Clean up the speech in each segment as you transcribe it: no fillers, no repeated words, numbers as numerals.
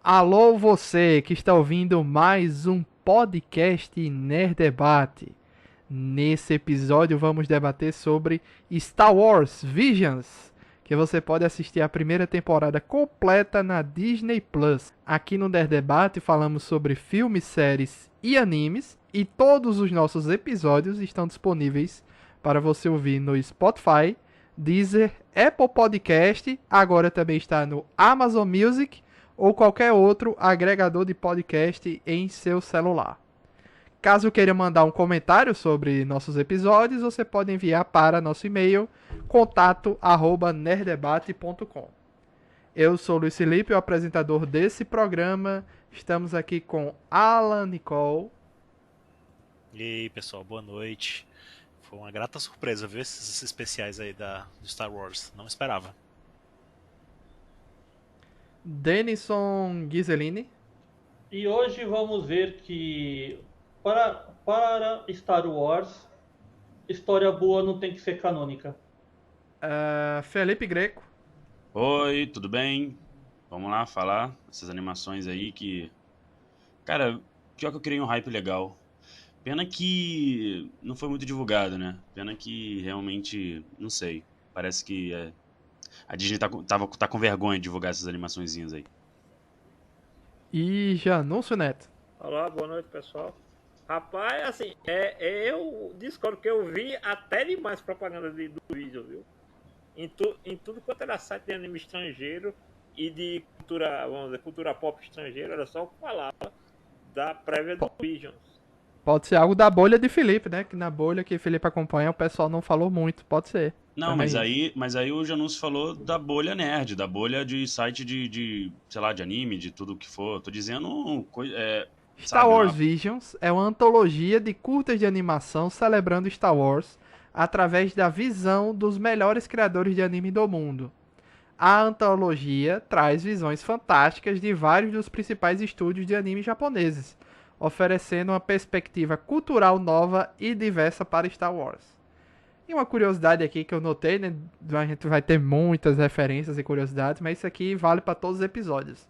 Alô você que está ouvindo mais um podcast Nerd Debate. Nesse episódio vamos debater sobre Star Wars Visions, que você pode assistir a primeira temporada completa na Disney Plus. Aqui no Nerd Debate falamos sobre filmes, séries e animes, e todos os nossos episódios estão disponíveis para você ouvir no Spotify, Deezer, Apple Podcast, agora também está no Amazon Music ou qualquer outro agregador de podcast em seu celular. Caso queira mandar um comentário sobre nossos episódios, você pode enviar para nosso e-mail contato@nerdebate.com. Eu sou Luiz Felipe, o apresentador desse programa. Estamos aqui com Alan Nicole. E aí, pessoal, boa noite. Foi uma grata surpresa ver esses especiais aí do Star Wars. Não esperava. Denison Ghiseline. E hoje vamos ver que para Star Wars, história boa não tem que ser canônica. Felipe Greco. Oi, tudo bem? Vamos lá falar essas animações aí que... Cara, pior que eu criei um hype legal. Pena que não foi muito divulgado, né? Pena que realmente, não sei, parece que a Disney tá com vergonha de divulgar essas animaçõezinhas aí. E Janúncio Neto. Olá, boa noite, pessoal. Rapaz, assim, eu discordo que eu vi até demais propaganda do vídeo, viu? Em tudo quanto era site de anime estrangeiro e de cultura, vamos dizer, cultura pop estrangeira, era só o que falava da prévia do Visions. Pode ser algo da bolha de Felipe, né? Que na bolha que Felipe acompanha o pessoal não falou muito. Pode ser. Não, mas aí o Janus falou da bolha nerd, da bolha de site sei lá, de anime, de tudo que for. Tô dizendo, Star Wars Visions é uma antologia de curtas de animação celebrando Star Wars através da visão dos melhores criadores de anime do mundo. A antologia traz visões fantásticas de vários dos principais estúdios de anime japoneses, oferecendo uma perspectiva cultural nova e diversa para Star Wars. E uma curiosidade aqui que eu notei, né? A gente vai ter muitas referências e curiosidades, mas isso aqui vale para todos os episódios.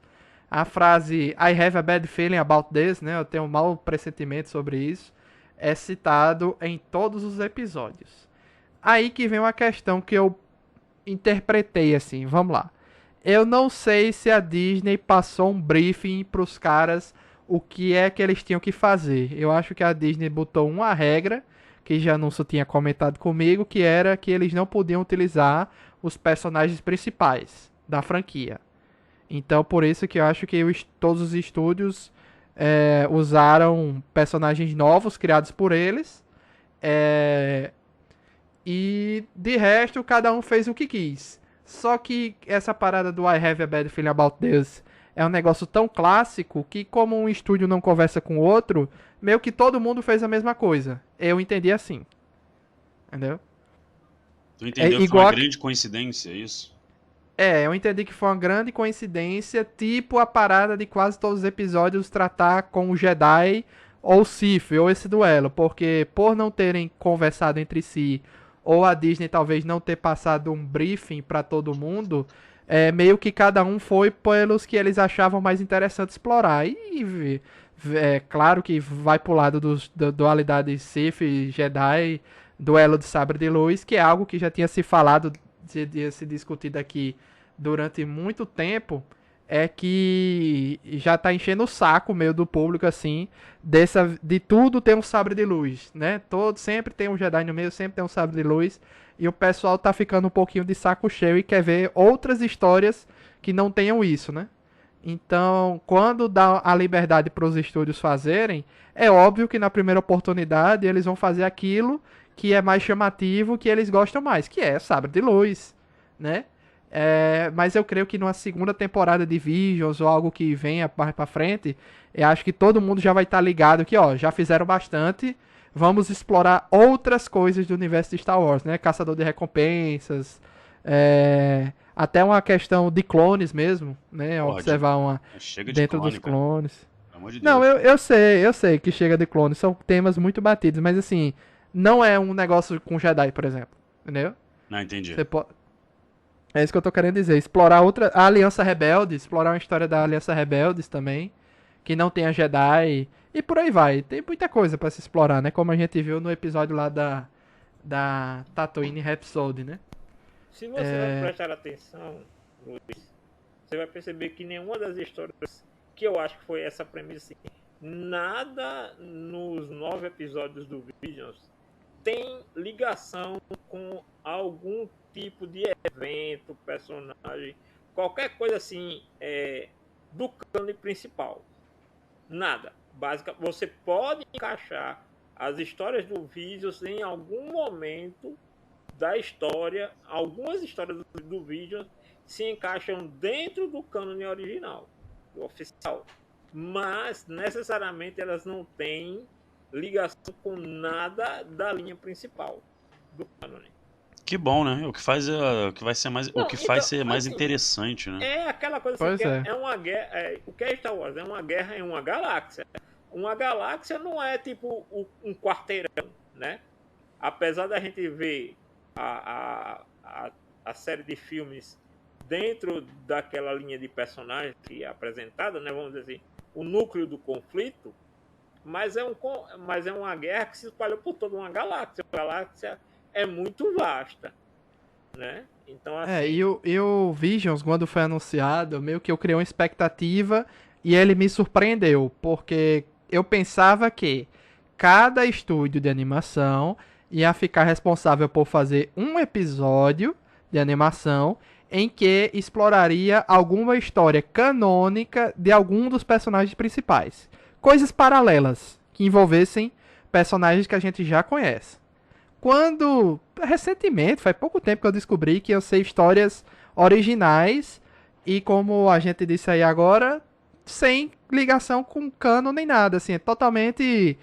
A frase I have a bad feeling about this, né? Eu tenho um mau pressentimento sobre isso, é citado em todos os episódios. Aí que vem uma questão que eu interpretei assim, vamos lá. Eu não sei se a Disney passou um briefing para os caras o que é que eles tinham que fazer. Eu acho que a Disney botou uma regra, que Janúncio tinha comentado comigo, que era que eles não podiam utilizar os personagens principais da franquia. Então, por isso que eu acho que todos os estúdios usaram personagens novos criados por eles. E, de resto, cada um fez o que quis. Só que essa parada do I have a bad feeling about this é um negócio tão clássico que, como um estúdio não conversa com o outro, meio que todo mundo fez a mesma coisa. Eu entendi assim. Entendeu? Tu entendeu que foi uma grande coincidência, isso? Eu entendi que foi uma grande coincidência, tipo a parada de quase todos os episódios tratar com o Jedi ou o Sith, ou esse duelo, porque por não terem conversado entre si, ou a Disney talvez não ter passado um briefing para todo mundo, meio que cada um foi pelos que eles achavam mais interessante explorar. E é claro que vai pro lado da dualidade Sith e Jedi, duelo de sabre de luz, que é algo que já tinha se falado, tinha se discutido aqui durante muito tempo, é que já tá enchendo o saco meio do público, assim, de tudo tem um sabre de luz, né? Sempre tem um Jedi no meio, sempre tem um sabre de luz, e o pessoal tá ficando um pouquinho de saco cheio e quer ver outras histórias que não tenham isso, né? Então, quando dá a liberdade para os estúdios fazerem, é óbvio que na primeira oportunidade eles vão fazer aquilo que é mais chamativo, que eles gostam mais, que é sabre de luz, né? Mas eu creio que numa segunda temporada de Visions ou algo que venha mais pra frente, eu acho que todo mundo já vai estar ligado que, ó, já fizeram bastante, vamos explorar outras coisas do universo de Star Wars, né? Caçador de recompensas, até uma questão de clones mesmo, né? Porra, observar uma chega de dentro clone, dos cara. clones. Pelo amor de Deus. Não, eu sei que chega de clones, são temas muito batidos, mas assim, não é um negócio com Jedi, por exemplo, entendeu? Não, entendi. Você pode... É isso que eu tô querendo dizer. Explorar a Aliança Rebelde, explorar uma história da Aliança Rebeldes também, que não tem a Jedi, e por aí vai. Tem muita coisa pra se explorar, né? Como a gente viu no episódio lá da Tatooine Rhapsody, né? Se você não prestar atenção, Luiz, você vai perceber que nenhuma das histórias que eu acho que foi essa premissa, assim, nada nos 9 episódios do Visions tem ligação com algum tipo de evento, personagem, qualquer coisa assim do cânone principal. Nada. Básica, você pode encaixar as histórias do Visions em algum momento da história, algumas histórias do Visions se encaixam dentro do cânone original, do oficial, mas necessariamente elas não têm ligação com nada da linha principal do cânone. Que bom, né? O que faz o que vai ser mais, Não, o que faz então, ser mais assim, interessante, né? É aquela coisa assim, Pois que é. é uma guerra. O que é Star Wars? É uma guerra em uma galáxia. Uma galáxia não é tipo um quarteirão, né? Apesar da gente ver a série de filmes dentro daquela linha de personagens que é apresentada, né? Vamos dizer assim, o núcleo do conflito, mas é uma guerra que se espalhou por toda uma galáxia. A galáxia é muito vasta, né? Então, assim, E o Visions, quando foi anunciado, meio que eu criei uma expectativa e ele me surpreendeu, porque eu pensava que cada estúdio de animação ia ficar responsável por fazer um episódio de animação em que exploraria alguma história canônica de algum dos personagens principais. Coisas paralelas que envolvessem personagens que a gente já conhece. Quando, recentemente, faz pouco tempo que eu descobri que eu sei histórias originais e, como a gente disse aí agora, sem ligação com cano nem nada, assim, é totalmente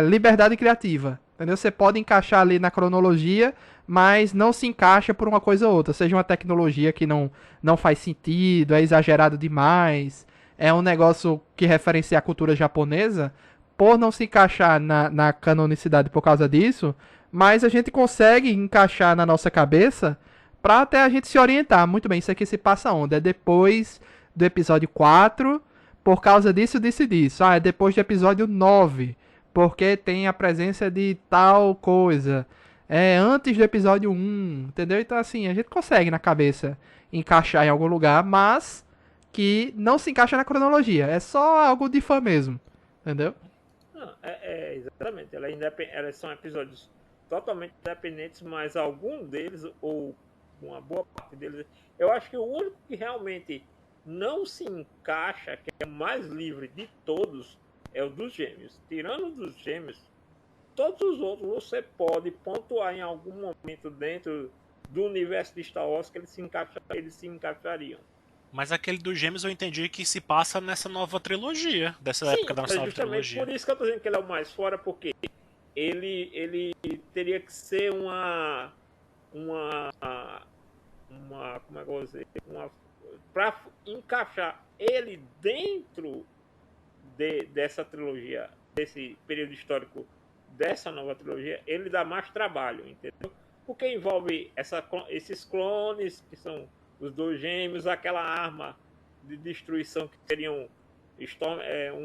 liberdade criativa, entendeu? Você pode encaixar ali na cronologia, mas não se encaixa por uma coisa ou outra, seja uma tecnologia que não faz sentido, é exagerado demais, é um negócio que referencia a cultura japonesa, por não se encaixar na canonicidade por causa disso, mas a gente consegue encaixar na nossa cabeça pra até a gente se orientar. Muito bem, isso aqui se passa onde? É depois do episódio 4, por causa disso, disso e disso. Ah, é depois do episódio 9, porque tem a presença de tal coisa. É antes do episódio 1, entendeu? Então, assim, a gente consegue na cabeça encaixar em algum lugar, mas que não se encaixa na cronologia. É só algo de fã mesmo, entendeu? não, exatamente. Elas são episódios totalmente independentes, mas algum deles, ou uma boa parte deles, eu acho que o único que realmente não se encaixa, que é o mais livre de todos, é o dos Gêmeos. Tirando o dos Gêmeos, todos os outros você pode pontuar em algum momento dentro do universo de Star Wars que eles se encaixariam. Mas aquele dos Gêmeos eu entendi que se passa nessa nova trilogia, dessa época da é nossa nova justamente trilogia. por isso que eu tô dizendo que ele é o mais fora, porque ele teria que ser uma como é que eu vou dizer? Para encaixar ele dentro dessa trilogia, desse período histórico dessa nova trilogia, ele dá mais trabalho, entendeu? Porque envolve esses clones, que são os dois gêmeos, aquela arma de destruição que seriam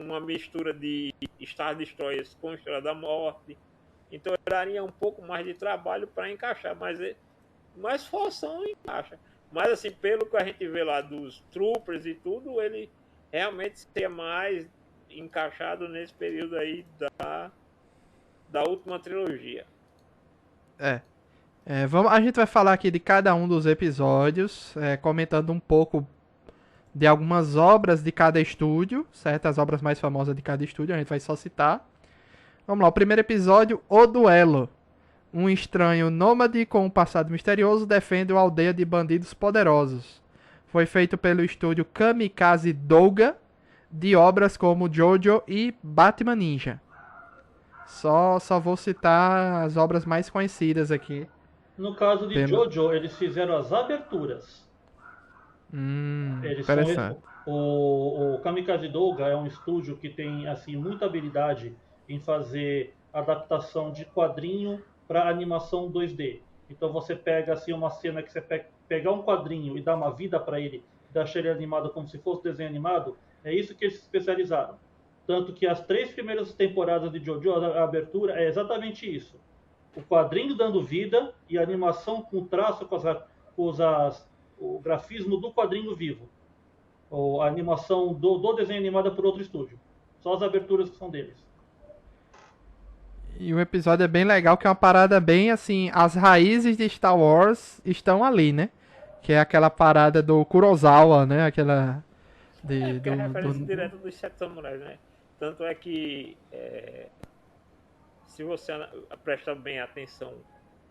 uma mistura de Star Destroyers com Estrela da Morte. Então daria um pouco mais de trabalho para encaixar, mas forção encaixa. Mas assim, pelo que a gente vê lá dos Troopers e tudo, ele realmente seria mais encaixado nesse período aí da última trilogia. A gente vai falar aqui de cada um dos episódios, comentando um pouco de algumas obras de cada estúdio, certo? As obras mais famosas de cada estúdio, a gente vai só citar. Vamos lá, o primeiro episódio, O Duelo. Um estranho nômade com um passado misterioso defende uma aldeia de bandidos poderosos. Foi feito pelo estúdio Kamikaze Douga, de obras como Jojo e Batman Ninja. Só vou citar as obras mais conhecidas aqui. No caso de Jojo, eles fizeram as aberturas. Interessante. O Kamikaze Douga é um estúdio que tem assim muita habilidade em fazer adaptação de quadrinho para animação 2D. Então você pega assim uma cena que você pegar um quadrinho e dar uma vida para ele, deixar ele animado como se fosse desenho animado, é isso que eles se especializaram. Tanto que as 3 primeiras temporadas de JoJo, a abertura é exatamente isso. O quadrinho dando vida e a animação com traço, o grafismo do quadrinho vivo. Ou a animação do desenho animado por outro estúdio. Só as aberturas que são deles. E o episódio é bem legal, que é uma parada bem assim, as raízes de Star Wars estão ali, né? Que é aquela parada do Kurosawa, né? Aquela Porque é referência direta dos 7 samurais, né? Tanto é que se você prestar bem atenção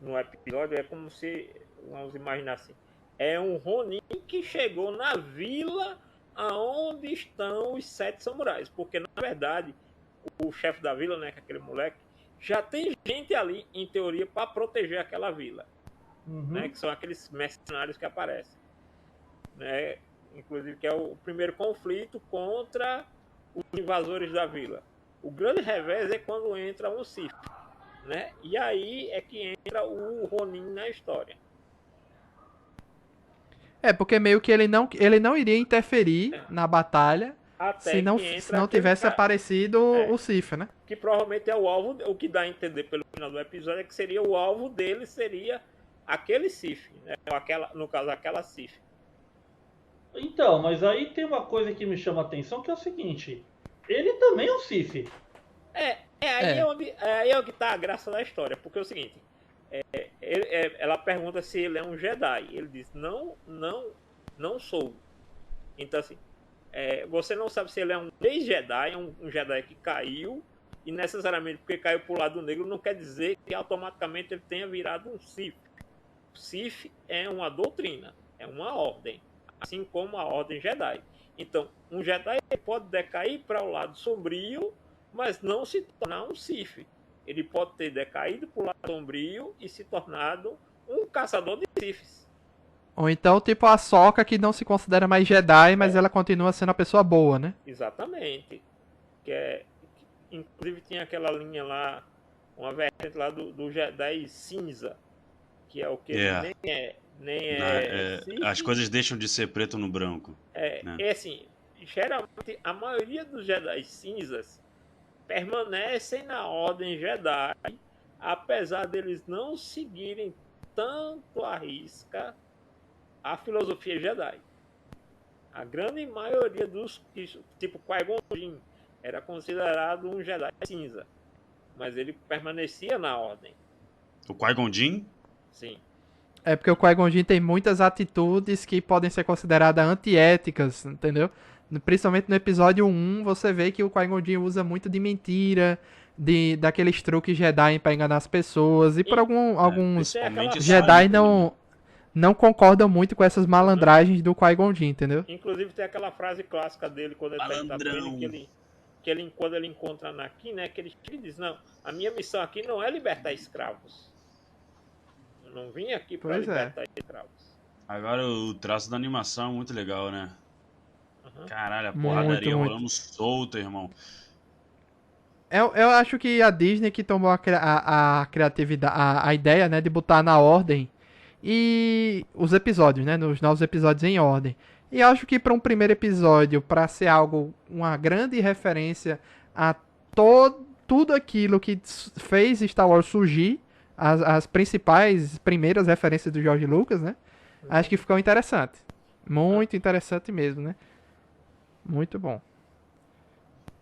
no episódio, é como se, vamos imaginar assim, é um Ronin que chegou na vila aonde estão os 7 samurais, porque na verdade o chefe da vila, né, que é aquele moleque, já tem gente ali em teoria para proteger aquela vila, né, que são aqueles mercenários que aparecem, né, inclusive que é o primeiro conflito contra os invasores da vila. O grande revés é quando entra um Sith, né, e aí é que entra o Ronin na história. É, porque meio que ele não iria interferir na batalha Até se não tivesse aparecido o Sif, né? Que provavelmente é o alvo, o que dá a entender pelo final do episódio é que seria o alvo dele, seria aquele Sif, né? No caso, aquela Sif. Então, mas aí tem uma coisa que me chama a atenção, que é o seguinte, ele também é um Sif. Aí é onde tá a graça da história, porque é o seguinte, ela pergunta se ele é um Jedi, ele diz, não sou. Então assim, você não sabe se ele é um ex-Jedi, um Jedi que caiu, e necessariamente porque caiu pro lado negro não quer dizer que automaticamente ele tenha virado um Sith. O Sith é uma doutrina, é uma ordem, assim como a ordem Jedi. Então, um Jedi pode decair para o lado sombrio, mas não se tornar um Sith. Ele pode ter decaído para o lado sombrio e se tornado um caçador de Siths. Ou então, tipo a Sokka, que não se considera mais Jedi, mas ela continua sendo uma pessoa boa, né? Exatamente. Inclusive tinha aquela linha lá, uma vertente lá do Jedi cinza, que é o que nem é as coisas deixam de ser preto no branco. Né? É assim, geralmente a maioria dos Jedi cinzas permanecem na Ordem Jedi, apesar deles não seguirem tanto à risca a filosofia Jedi. A grande maioria dos, tipo Qui-Gon Jinn, era considerado um Jedi cinza, mas ele permanecia na Ordem. O Qui-Gon Jinn? Sim. É porque o Qui-Gon Jinn tem muitas atitudes que podem ser consideradas antiéticas, entendeu? Principalmente no episódio 1, você vê que o Qui-Gon Jinn usa muito de mentira, daqueles truques Jedi pra enganar as pessoas, e por alguns Jedi não concordam muito com essas malandragens do Qui-Gon Jinn, entendeu? Inclusive tem aquela frase clássica dele quando ele tá quando ele encontra Anakin, né, que ele diz, não, a minha missão aqui não é libertar escravos. Eu não vim aqui pra libertar escravos. Agora o traço da animação é muito legal, né? Uhum. Caralho, a porradaria rolando solta, irmão. Eu acho que a Disney que tomou a criatividade, a ideia, né, de botar na ordem e os episódios, né, nos novos episódios em ordem. E acho que para um primeiro episódio, para ser algo, uma grande referência a tudo aquilo que fez Star Wars surgir, as primeiras referências do George Lucas, né, acho que ficou interessante. Muito interessante mesmo, né. Muito bom.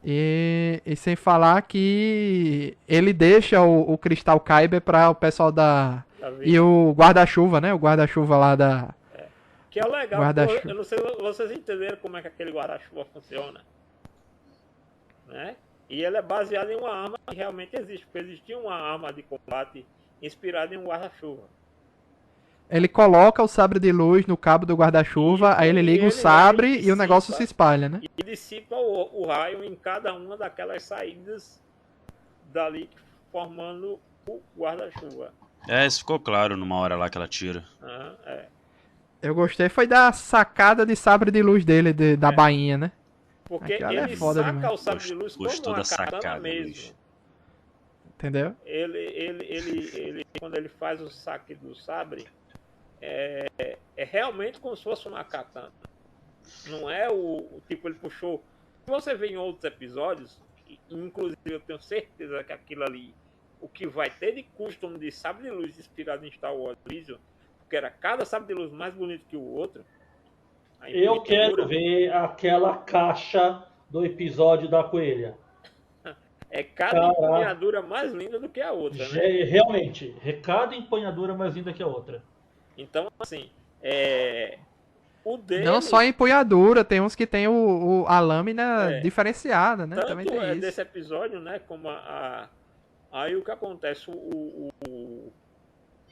E sem falar que ele deixa o Cristal Kyber para o pessoal e o guarda-chuva, né? O guarda-chuva lá da... Que é legal, eu não sei se vocês entenderam como é que aquele guarda-chuva funciona. Né? E ele é baseado em uma arma que realmente existe, porque existia uma arma de combate inspirada em um guarda-chuva. Ele coloca o sabre de luz no cabo do guarda-chuva, aí ele liga o sabre e o negócio se espalha, né? E dissipa o raio em cada uma daquelas saídas dali, formando o guarda-chuva. Isso ficou claro numa hora lá que ela tira. Eu gostei, foi da sacada de sabre de luz dele, da bainha, né? Porque ele saca o sabre de luz como uma katana mesmo. Entendeu? Quando ele faz o saque do sabre, é realmente como se fosse uma katana. Não é o tipo, ele puxou. Se você vê em outros episódios, inclusive eu tenho certeza que aquilo ali, o que vai ter de costume de sabre de luz inspirado em Star Wars Elysium, porque era cada sabre de luz mais bonito que o outro. Eu quero ver aquela caixa do episódio da coelha. É cada empunhadura mais linda do que a outra, né? Realmente, cada empunhadura mais linda que a outra. Então, assim, o dele... Não só a empunhadura, tem uns que tem a lâmina diferenciada, né? Tanto Também tem isso. desse episódio, né? Como aí o que acontece,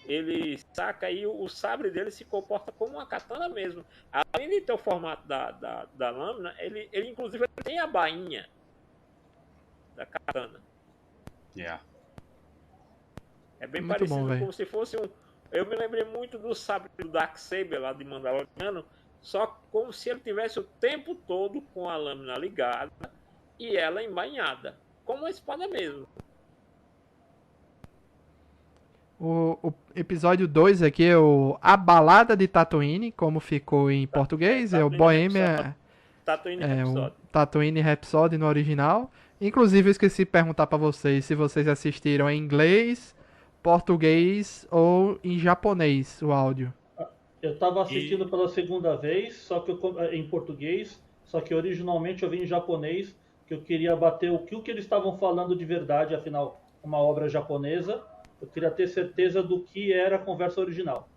ele saca aí, o sabre dele se comporta como uma katana mesmo. Além de ter o formato da lâmina, ele inclusive tem a bainha da katana. Yeah. É bem Muito parecido, bom, como se fosse um... Eu me lembrei muito do sabre do Darksaber lá de Mandaloriano, só como se ele tivesse o tempo todo com a lâmina ligada e ela embainhada, como uma espada mesmo. O episódio 2 aqui é A Balada de Tatooine, como ficou em português, é o Bohemia... Tatooine Rhapsody. O Tatooine Rhapsody no original. Inclusive, eu esqueci de perguntar pra vocês se vocês assistiram em inglês, português ou em japonês o áudio. Eu tava assistindo pela segunda vez, só que em português, só que originalmente eu vi em japonês, que eu queria bater o que eles estavam falando de verdade, afinal, uma obra japonesa. Eu queria ter certeza do que era a conversa original.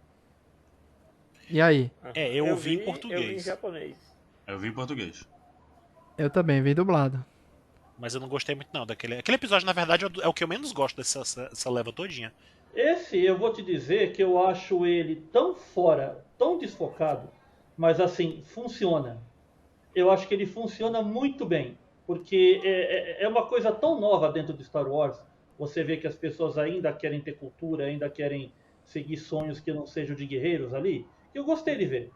E aí? Eu ouvi em português. Eu vi em japonês. Eu vi em português. Eu também vi dublado. Mas eu não gostei muito não daquele. Aquele episódio, na verdade, é o que eu menos gosto dessa leva todinha. Esse, eu vou te dizer que eu acho ele tão fora, tão desfocado, mas assim, funciona. Eu acho que ele funciona muito bem, porque é uma coisa tão nova dentro de Star Wars. Você vê que as pessoas ainda querem ter cultura, ainda querem seguir sonhos que não sejam de guerreiros ali, que eu gostei de ver.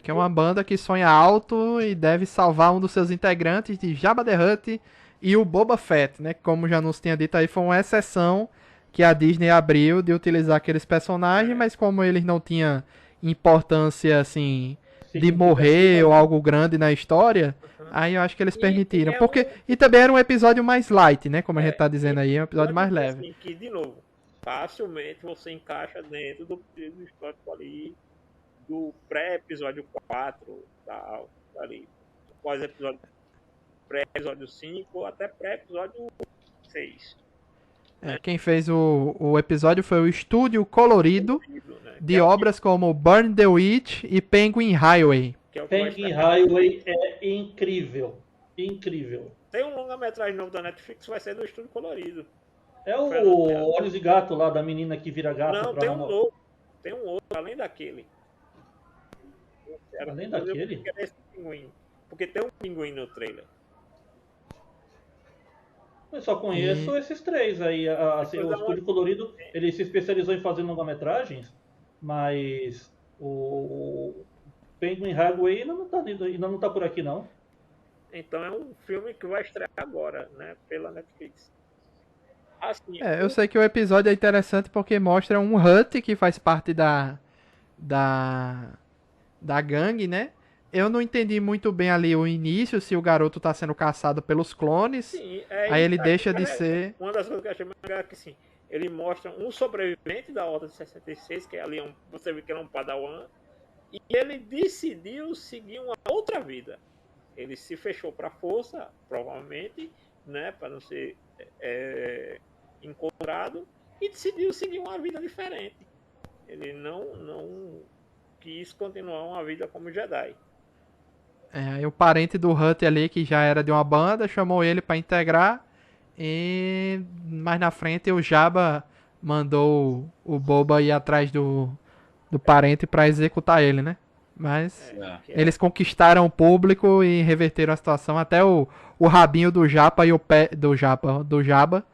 Que é uma banda que sonha alto e deve salvar um dos seus integrantes de Jabba the Hutt e o Boba Fett, né? Como já nos tinha dito aí, foi uma exceção que a Disney abriu de utilizar aqueles personagens, mas como eles não tinham importância, assim, de morrer ou algo grande na história, aí eu acho que eles permitiram. E também era um episódio mais light, né? Como a gente tá dizendo aí, é um episódio mais leve. Assim, que, de novo, facilmente você encaixa dentro do histórico ali, do pré-episódio 4, tal, ali, pós-episódio, pré-episódio 5, até pré-episódio 6. Quem fez o episódio foi o Estúdio Colorido, né? de obras como Burn the Witch e Penguin Highway. Penguin Highway é incrível. Incrível. Tem um longa-metragem novo da Netflix que vai ser do Estúdio Colorido. É o Olhos de Gato lá, da menina que vira gato. Não, tem um novo. Tem um outro, além daquele. Além daquele? Porque tem um pinguim no trailer. Eu só conheço esses três aí. O Estúdio Colorido, ele se especializou em fazer longa-metragens, mas o Penguin Highway ainda não tá por aqui, não. Então é um filme que vai estrear agora, né, pela Netflix. Assim, Eu sei que o episódio é interessante porque mostra um Hutt que faz parte da gangue, né? Eu não entendi muito bem ali o início, se o garoto tá sendo caçado pelos clones. Sim, aí ele deixa de ser... Uma das coisas que eu achei mais legal é que, assim, ele mostra um sobrevivente da Ordem 66, que ali você vê que ele é um padawan, e ele decidiu seguir uma outra vida. Ele se fechou para a força, provavelmente, né, para não ser encontrado, e decidiu seguir uma vida diferente. Ele não quis continuar uma vida como Jedi. Aí o parente do Hutt ali, que já era de uma banda, chamou ele pra integrar. E mais na frente o Jabba mandou o Boba ir atrás do parente pra executar ele, né? Mas eles conquistaram o público e reverteram a situação. Até o rabinho do Jabba e o pé do Jabba.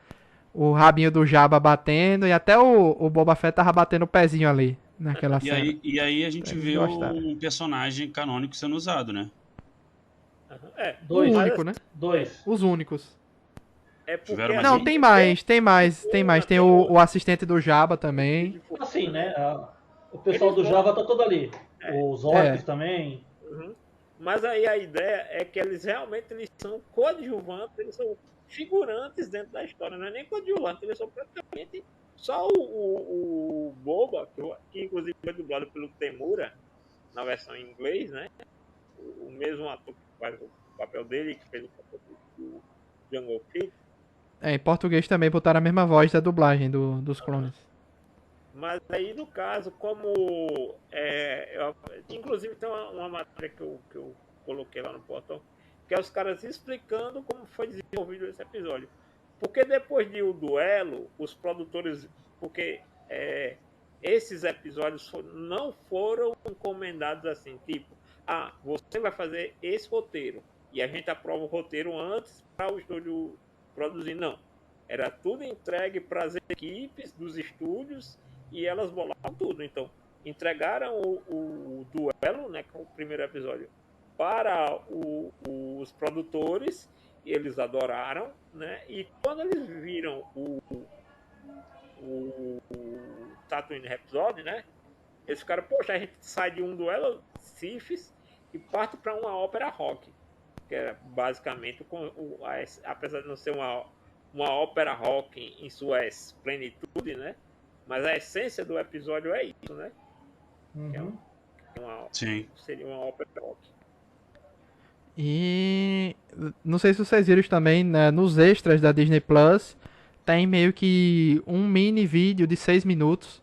O rabinho do Jabba batendo. E até o Boba Fett tava batendo o pezinho ali naquela cena. E aí a gente vê um personagem canônico sendo usado, né? Dois. O único, né? Dois. Os únicos. É porque Tiveram mais Não, gente? tem mais, tem mais, tem mais. Tem o assistente do Jabba também. Assim, né? O pessoal do Java tá todo ali. Os orcs também. Uhum. Mas aí a ideia é que eles são coadjuvantes, eles são figurantes dentro da história, não é nem coadjuvantes, eles são praticamente só o Boba, que inclusive foi dublado pelo Temura, na versão em inglês, né? O mesmo ator que faz o papel dele, que fez o papel do Jungle Fett. Em português também botaram a mesma voz da dublagem dos clones. Mas aí, no caso, como... inclusive tem uma matéria que eu coloquei lá no portal, que é os caras explicando como foi desenvolvido esse episódio. Porque depois de O Duelo, os produtores... Porque esses episódios não foram encomendados assim, tipo... você vai fazer esse roteiro. E a gente aprova o roteiro antes para o estúdio produzir. Não. Era tudo entregue para as equipes dos estúdios e elas bolavam tudo. Então, entregaram o duelo, né, que é o primeiro episódio, para os produtores, e eles adoraram, né? E quando eles viram o Tatooine Rhapsody, né? Eles ficaram, poxa, a gente sai de um duelo Siths e parte para uma ópera rock, que era basicamente, apesar de não ser uma ópera rock em sua plenitude, né? Mas a essência do episódio é isso, né? Uhum. Sim. Seria uma ópera rock. E não sei se vocês viram também, né, nos extras da Disney Plus, tem meio que um mini vídeo de 6 minutos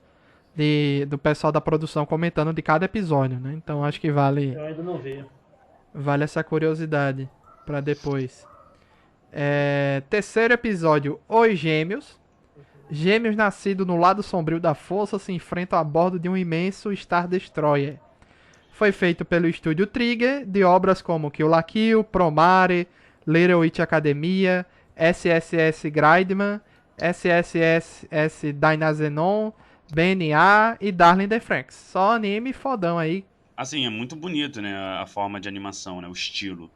do pessoal da produção comentando de cada episódio, né? Então acho que vale Eu ainda não vi. essa curiosidade pra depois. Terceiro episódio, Os Gêmeos. Gêmeos nascidos no lado sombrio da força se enfrentam a bordo de um imenso Star Destroyer. Foi feito pelo estúdio Trigger, de obras como Kill la Kill, Promare, Little Witch Academia, SSS Gridman, SSS Dynazenon, BNA e Darling the Franxx. Só anime fodão aí. Assim, é muito bonito, né, a forma de animação, né, o estilo.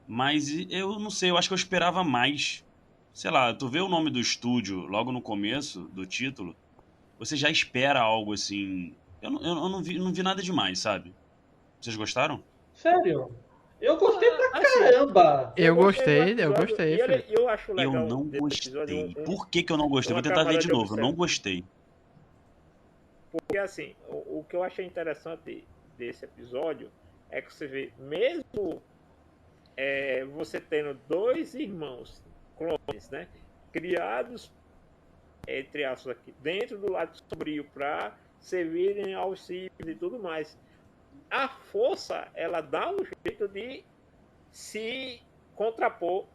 Mas eu não sei, eu acho que eu esperava mais. Sei lá, tu vê o nome do estúdio logo no começo do título, você já espera algo assim. Eu não vi nada demais, sabe? Vocês gostaram? Sério? Eu gostei pra Assim, caramba! Eu gostei, do eu episódio, gostei, e Felipe. eu acho legal Eu não desse episódio gostei. Por que eu não gostei? uma Vou tentar ver camada de de novo. Eu não observação. gostei. Porque assim, o que eu achei interessante desse episódio é que você vê, mesmo você tendo dois irmãos clones, né, criados, entre aspas aqui, dentro do lado sombrio para servirem aos Siths e tudo mais, a força, ela dá um jeito de se contrapor,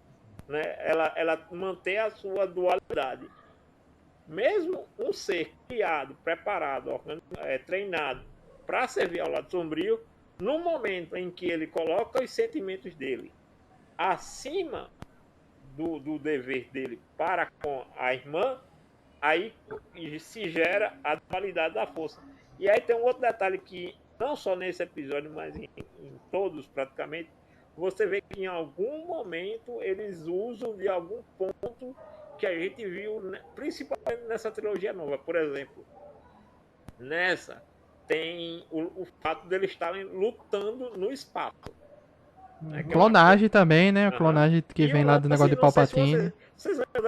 né? Ela manter a sua dualidade. Mesmo um ser criado, preparado, treinado para servir ao lado sombrio, no momento em que ele coloca os sentimentos dele acima do dever dele para com a irmã, aí se gera a dualidade da força. E aí tem um outro detalhe que, não só nesse episódio, mas em todos praticamente, você vê que em algum momento eles usam de algum ponto que a gente viu, né, principalmente nessa trilogia nova. Por exemplo, nessa tem o fato deles estarem lutando no espaço. Né, que é uma Clonagem também, né? A Aham. clonagem que E vem lá do negócio de não sei se Palpatine. vocês lembram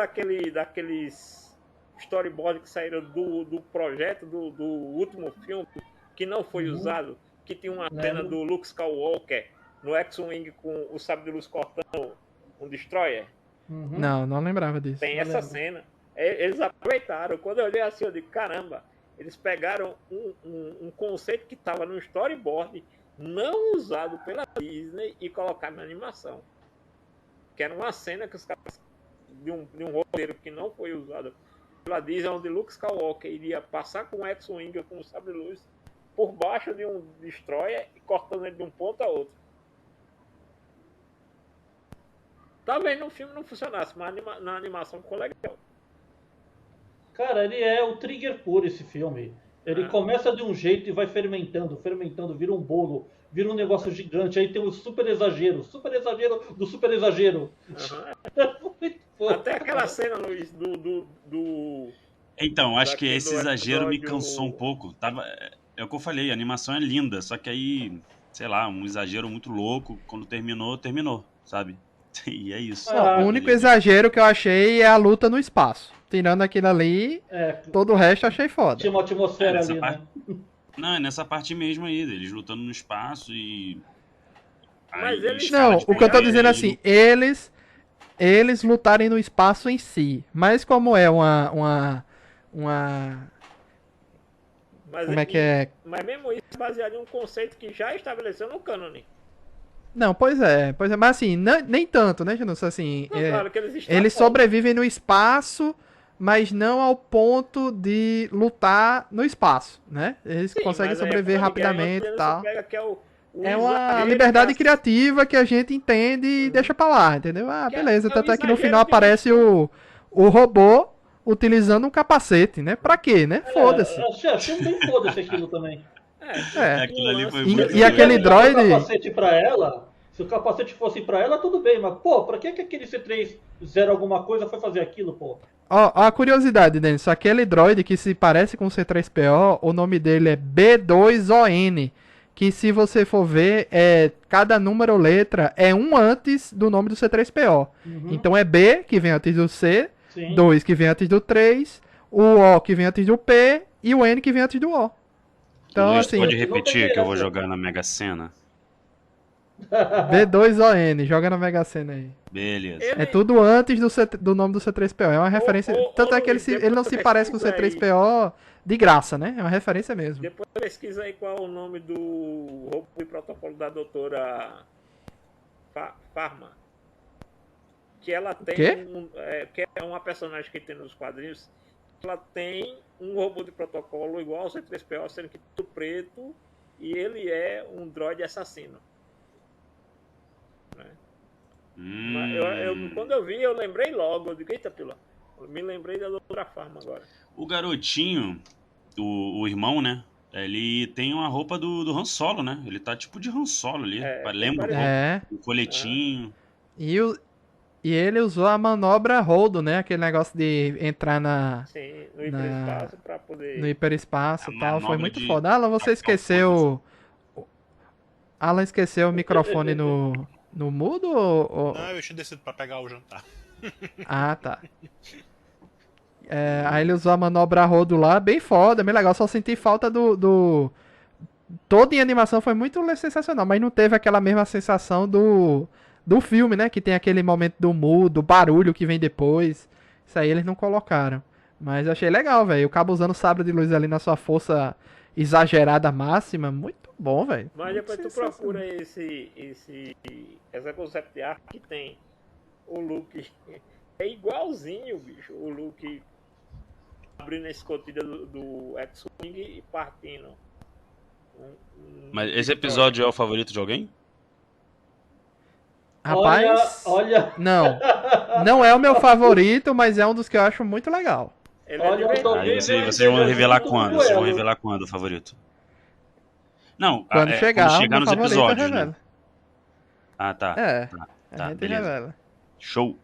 daqueles storyboards que saíram do projeto do último filme, que não foi usado, que tinha uma cena do Luke Skywalker no X-Wing com o sabre de luz cortando um Destroyer? Uhum. Não lembrava disso. Tem Eu essa lembro. cena. Eles aproveitaram. Quando eu olhei assim, eu digo, caramba, eles pegaram um conceito que estava no storyboard, não usado pela Disney, e colocaram na animação. Que era uma cena que os caras, de um roteiro que não foi usado pela Disney, onde Luke Skywalker iria passar com o X-Wing, com o sabre de luz, por baixo de um Destroyer e cortando ele de um ponto a outro. Talvez no filme não funcionasse, mas na animação ficou legal. Cara, ele é o trigger puro, esse filme. Ele começa de um jeito e vai fermentando, vira um bolo, vira um negócio gigante. Aí tem o super exagero do super exagero. Uhum. É muito Até aquela cena, Luiz, do Então, acho que daquele esse exagero me episódio- cansou um pouco. É o que eu falei, a animação é linda, só que aí, sei lá, um exagero muito louco. Quando terminou, sabe? E é isso. Ah, O único exagero que eu achei é a luta no espaço. Tirando aquilo ali, É, todo o resto eu achei foda. tinha uma atmosfera Essa ali, parte- né? Não, é nessa parte mesmo aí, eles lutando no espaço e. Mas eles- escala Não, de o que eu tô poder dizendo e- assim, eles lutarem no espaço em si. Mas como é uma Mas, como é que é? Mas mesmo isso baseado em um conceito que já estabeleceu no cânone. Não, pois é, mas assim, nem tanto, né, Janus? Assim, Não, é, claro que eles eles extrapolam. sobrevivem no espaço, mas não ao ponto de lutar no espaço, né? Eles Sim, conseguem mas aí sobreviver é porque aí rapidamente você e tal. pega que é o É uma exagero liberdade da- criativa que a gente entende e deixa pra lá, entendeu? Ah, Que é- beleza. é o Tanto é que no exagero final que aparece o robô utilizando um capacete, né? Pra quê, né? Foda-se. Achei bem foda-se aquilo também. É. Aquilo ali foi E- muito e aquele doido. droid- Se o capacete pra ela, se o capacete fosse pra ela, tudo bem, mas pô, pra que aquele C3 alguma coisa foi fazer aquilo, pô? Ó, a curiosidade, Denis. Aquele droid que se parece com o C3PO, o nome dele é B2ON. Que se você for ver, cada número ou letra é um antes do nome do C3PO. Uhum, Então é B, que vem antes do C, sim. 2 que vem antes do 3, o O que vem antes do P e o N que vem antes do O. Então, Luiz, assim, pode não tem repetir que eu vou essa. jogar na Mega Sena? B2ON, joga na Mega Sena aí. Beleza. Ele- É tudo antes do nome do C3PO. É uma referência. Tanto é que Luiz, ele não se depois parece com o pesquisa aí. C3PO de graça, né? É uma referência mesmo. Depois pesquisa aí qual é o nome do robô e protocolo da doutora Farma. Que ela tem quê? que é uma personagem que tem nos quadrinhos. Ela tem um robô de protocolo igual ao C3PO, sendo que tudo preto, e ele é um droid assassino. Né? Mas quando eu vi, eu lembrei logo. Eu digo, eita, pila. Eu me lembrei da doutora Farma agora. O garotinho, o irmão, né? Ele tem uma roupa do Han Solo, né? Ele tá tipo de Han Solo ali. Lembra um pouco. É. O coletinho. E ele usou a manobra Holdo, né? Aquele negócio de entrar Sim, no hiperespaço pra poder. no hiperespaço A e tal. Foi manobra muito de- foda. Alan, você esqueceu. Alan esqueceu o microfone no mudo? Não, eu tinha descido pra pegar o jantar. Ah, tá. Aí ele usou a manobra rodo lá, bem foda, bem legal. Só senti falta Toda em animação foi muito sensacional, mas não teve aquela mesma sensação do filme, né? Que tem aquele momento do mudo, do barulho que vem depois. Isso aí eles não colocaram. Mas eu achei legal, velho. O cabo usando o sabre de luz ali na sua força exagerada máxima. Muito bom, velho. Mas Muito depois tu sensacional. procura essa concept art que tem o Luke. É igualzinho, bicho. O Luke abrindo a escotilha do X-Wing e partindo. Mas esse episódio é o favorito de alguém? Rapaz, Olha, não é o meu favorito, mas é um dos que eu acho muito legal. Ele Olha, é de eu tô verdade. Aí vendo vocês ele vão revelar muito quando? cruel. Vocês vão revelar quando o favorito? Não, Quando chegar o meu nos favorito, eu episódios, né? revelo. Ah, tá. É, Tá, a tá, gente beleza. revela. Show.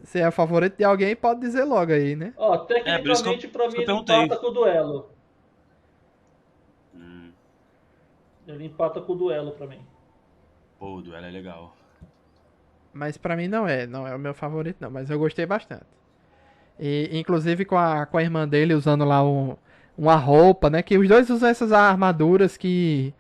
Se é o favorito de alguém, pode dizer logo aí, né? ó, por isso que tecnicamente pra por isso mim que eu ele perguntei. empata com o duelo. Hum, Ele empata com o duelo pra mim. pô, o duelo é legal. Mas pra mim não é o meu favorito não, mas eu gostei bastante. E inclusive com a irmã dele usando lá uma roupa, né? Que os dois usam essas armaduras que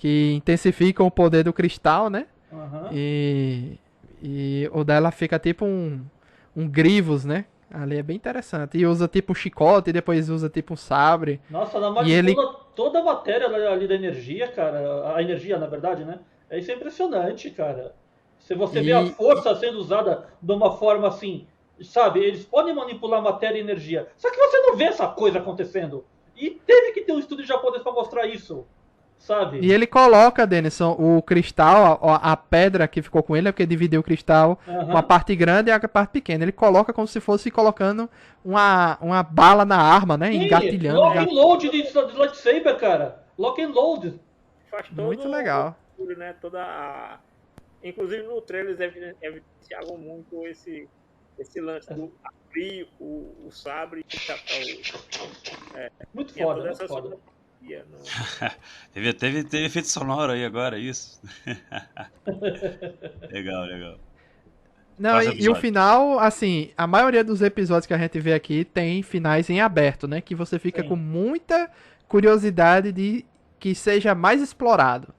intensificam o poder do cristal, né? Aham. E o dela fica tipo um Grivos, né? Ali é bem interessante. E usa tipo um chicote e depois usa tipo um sabre. Nossa, na E ele- manipula toda a matéria ali da energia, cara. A energia, na verdade, né? Isso é impressionante, cara. Se você vê a força sendo usada de uma forma assim, sabe? Eles podem manipular matéria e energia. Só que você não vê essa coisa acontecendo. E teve que ter um estudo japonês pra mostrar isso, sabe? E ele coloca, Denison, o cristal, a pedra que ficou com ele, é porque dividiu o cristal Aham. com a parte grande e a parte pequena. Ele coloca como se fosse colocando uma bala na arma, né? Sim, Engatilhando. Lock and load de lightsaber, cara. Lock and load. Faz todo Muito legal. o- né, toda Inclusive no trailer eles evidenciavam muito esse lance do abrir o sabre e captar Muito tinha foda, toda muito essa foda. sonoplastia Teve efeito sonoro aí agora, isso? Legal, legal. Não, Próximo e o episódio. final, assim, a maioria dos episódios que a gente vê aqui tem finais em aberto, né? Que você fica Sim. com muita curiosidade de que seja mais explorado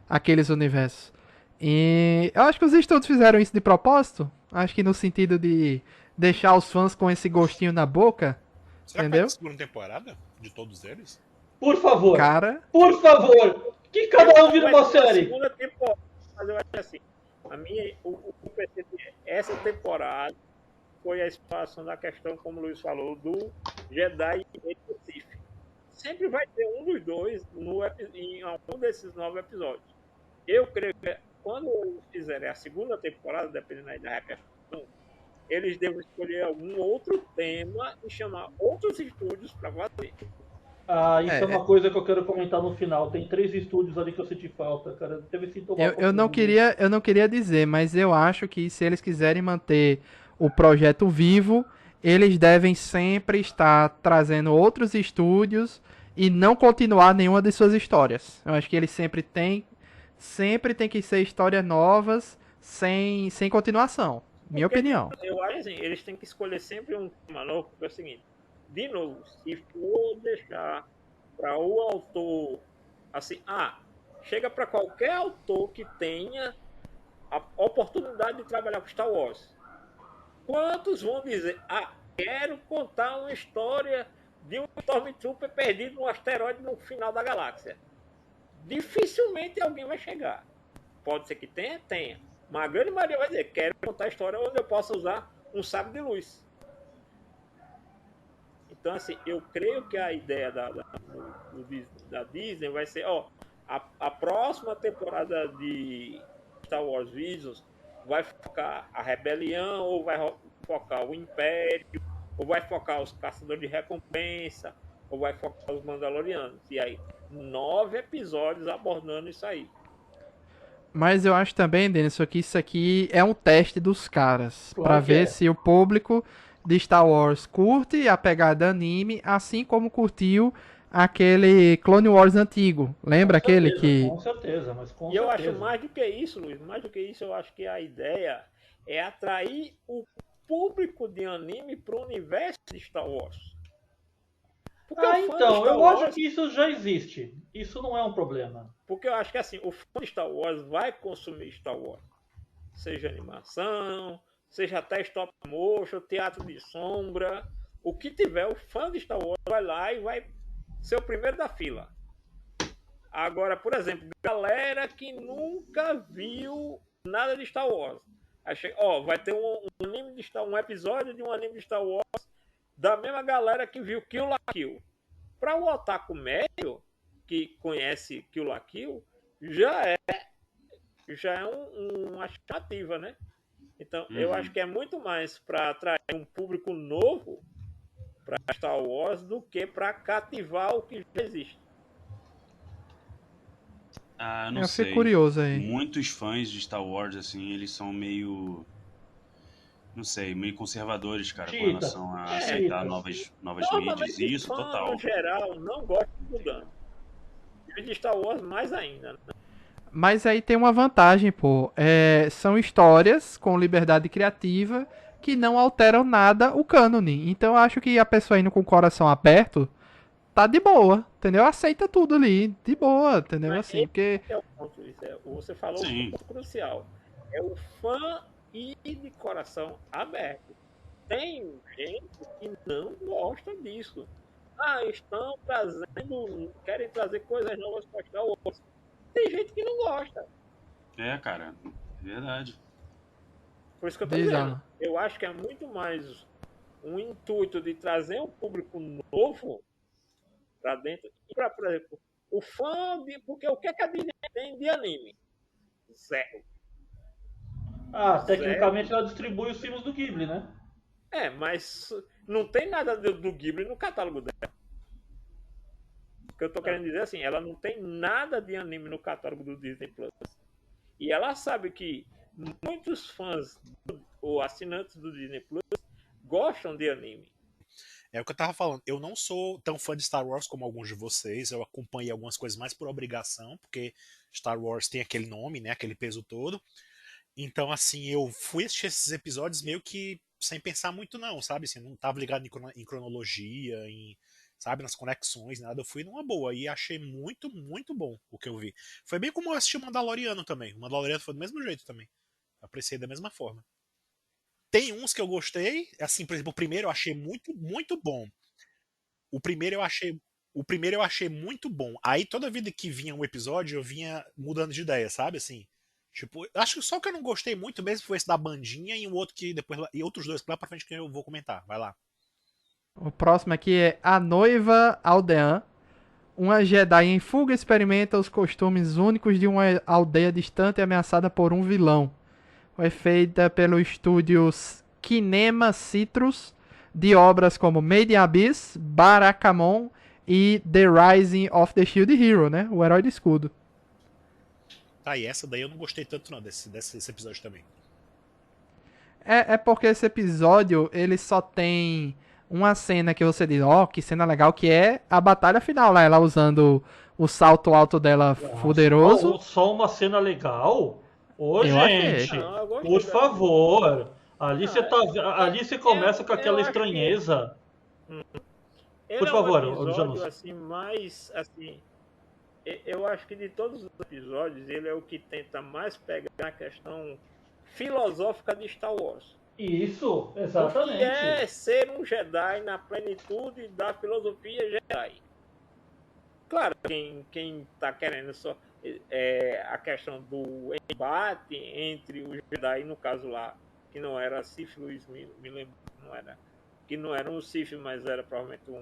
aqueles universos. E eu acho que os estúdios fizeram isso de propósito. Acho que no sentido de deixar os fãs com esse gostinho na boca. Será que vai ter segunda temporada de todos eles? Por favor, Cara, por favor, que cada um vira uma série. Segunda temporada, mas eu acho assim, o que eu percebi essa temporada foi a exploração da questão, como o Luiz falou, do Jedi e do Sith. Sempre vai ter um dos dois em algum desses 9 episódios. Eu creio que quando eles fizerem a segunda temporada, dependendo aí da repercussão, eles devem escolher algum outro tema e chamar outros estúdios para fazer. Ah, isso é uma coisa que eu quero comentar no final. Tem 3 estúdios ali que eu senti falta, cara. Deve se tomar eu não queria dizer, mas eu acho que se eles quiserem manter o projeto vivo, eles devem sempre estar trazendo outros estúdios e não continuar nenhuma de suas histórias. Eu acho que eles sempre tem que ser histórias novas, sem continuação. Minha opinião. Eu acho assim, eles têm que escolher sempre um tema novo, porque é o seguinte, de novo, se for deixar para o autor, assim, chega para qualquer autor que tenha a oportunidade de trabalhar com Star Wars. Quantos vão dizer, quero contar uma história de um Stormtrooper perdido num asteroide no final da galáxia? Dificilmente alguém vai chegar. Pode ser que tenha. Mas a grande maioria vai dizer, quero contar a história onde eu possa usar um sabre de luz. Então, assim, eu creio que a ideia da Disney vai ser, a próxima temporada de Star Wars Visions vai focar a rebelião, ou vai focar o Império, ou vai focar os caçadores de recompensa, ou vai focar os Mandalorianos. E aí, 9 episódios abordando isso aí. Mas eu acho também, Denison, que isso aqui é um teste dos caras. Claro Pra que ver é. se o público de Star Wars curte a pegada anime, assim como curtiu aquele Clone Wars antigo. Lembra Com aquele certeza, que... Com certeza, mas com E eu certeza. acho mais do que isso, Luiz. Mais do que isso, eu acho que a ideia é atrair o público de anime para o universo de Star Wars. Porque o fã de Então, Star eu Wars, acho que isso já existe. Isso não é um problema. porque eu acho que assim, o fã de Star Wars vai consumir Star Wars. Seja animação, seja até stop motion, teatro de sombra. O que tiver, o fã de Star Wars vai lá e vai ser o primeiro da fila. Agora, por exemplo, galera que nunca viu nada de Star Wars. Vai ter um episódio de um anime de Star Wars da mesma galera que viu Kill la Kill. Para o otaku médio, que conhece Kill la Kill, já é uma chamativa, né? Então, eu acho que é muito mais para atrair um público novo para Star Wars do que para cativar o que já existe. Não Eu sei. fiquei curioso aí. Muitos fãs de Star Wars, assim, eles são meio... Não sei, meio conservadores, cara, com relação a aceitar novas mídias. E isso, fã, total. no geral, não gosta de mudando. E de Star Wars, mais ainda. Né? Mas aí tem uma vantagem, pô. São histórias com liberdade criativa que não alteram nada o cânone. Então eu acho que a pessoa indo com o coração aberto tá de boa, entendeu? Aceita tudo ali, de boa, entendeu? Mas Assim, porque... é o ponto, você falou um ponto crucial. É o fã ir de coração aberto. Tem gente que não gosta disso. Estão querem trazer coisas novas para Star Wars. Tem gente que não gosta. Cara, é verdade. Por isso que eu tô dizendo. Eu acho que é muito mais um intuito de trazer um público novo para dentro. E por exemplo, o fã porque o que a Disney tem de anime? Zero. Tecnicamente ela distribui os filmes do Ghibli, né? Mas não tem nada do Ghibli no catálogo dela. O que eu tô querendo dizer assim, ela não tem nada de anime no catálogo do Disney Plus. E ela sabe que muitos fãs ou assinantes do Disney Plus gostam de anime. É o que eu tava falando. Eu não sou tão fã de Star Wars como alguns de vocês. Eu acompanhei algumas coisas mais por obrigação, porque Star Wars tem aquele nome, né? Aquele peso todo. Então, assim, eu fui assistir esses episódios meio que sem pensar muito, não, sabe? Assim, não tava ligado em cronologia, sabe, nas conexões, nada. Eu fui numa boa e achei muito, muito bom o que eu vi. Foi bem como eu assisti o Mandaloriano também. O Mandaloriano foi do mesmo jeito também. Apreciei da mesma forma. Tem uns que eu gostei, assim, por exemplo, o primeiro eu achei muito, muito bom. O primeiro eu achei, o primeiro eu achei muito bom. Aí toda vida que vinha um episódio, eu vinha mudando de ideia, sabe? Assim, tipo, acho que só o que eu não gostei muito mesmo foi esse da bandinha e um outro que depois e outros dois lá pra frente que eu vou comentar. Vai lá. O próximo aqui é A Noiva Aldeã. Uma Jedi em fuga experimenta os costumes únicos de uma aldeia distante e ameaçada por um vilão. Foi feita pelo estúdio Kinema Citrus, de obras como Made in Abyss, Barakamon e The Rising of the Shield Hero, né? O herói de escudo. Tá, e essa daí eu não gostei tanto não, desse episódio também. É porque esse episódio, ele só tem uma cena que você diz, ó, que cena legal, que é a batalha final lá, ela usando o salto alto dela fuderoso. Só uma cena legal? Ô, Eu achei. gente, Não, eu gostei por dessa favor. Ali Não, você ali você começa com aquela eu acho que- estranheza. Ele Por é favor, um episódio Janus. assim mais assim. Eu acho que de todos os episódios ele é o que tenta mais pegar a questão filosófica de Star Wars. Isso, O que exatamente. é ser um Jedi na plenitude da filosofia Jedi. Claro, quem tá querendo só a questão do embate entre os Jedi, no caso lá, que não era Sith, Luiz me lembro, que não era um Sith, mas era provavelmente um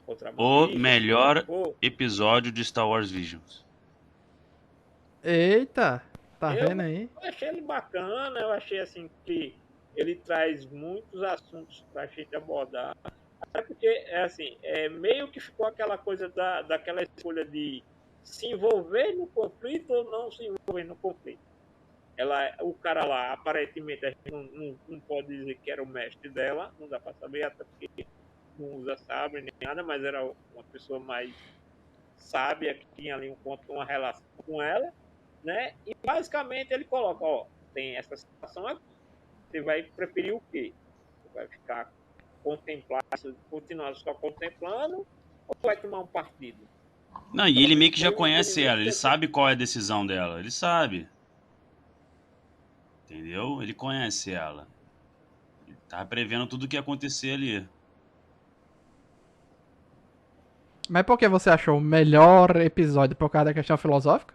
O contrabandista. melhor Ou- episódio de Star Wars Visions. Eita, tá Eu- vendo aí? Eu achei ele bacana, eu achei assim que ele traz muitos assuntos pra gente abordar. Até porque, meio que ficou aquela coisa daquela escolha de se envolver no conflito ou não se envolver no conflito. O cara lá, aparentemente, a gente não pode dizer que era o mestre dela, não dá pra saber, até porque não usa sabre nem nada, mas era uma pessoa mais sábia, que tinha ali uma relação com ela, né? E basicamente ele coloca, ó, tem essa situação aqui, você vai preferir o quê? Você vai ficar continuar só contemplando ou vai tomar um partido? Não, e ele meio que já conhece ela, ele sabe qual é a decisão dela, ele sabe. Entendeu? Ele conhece ela. Ele tava prevendo tudo o que ia acontecer ali. Mas por que você achou o melhor episódio? Por causa da questão filosófica?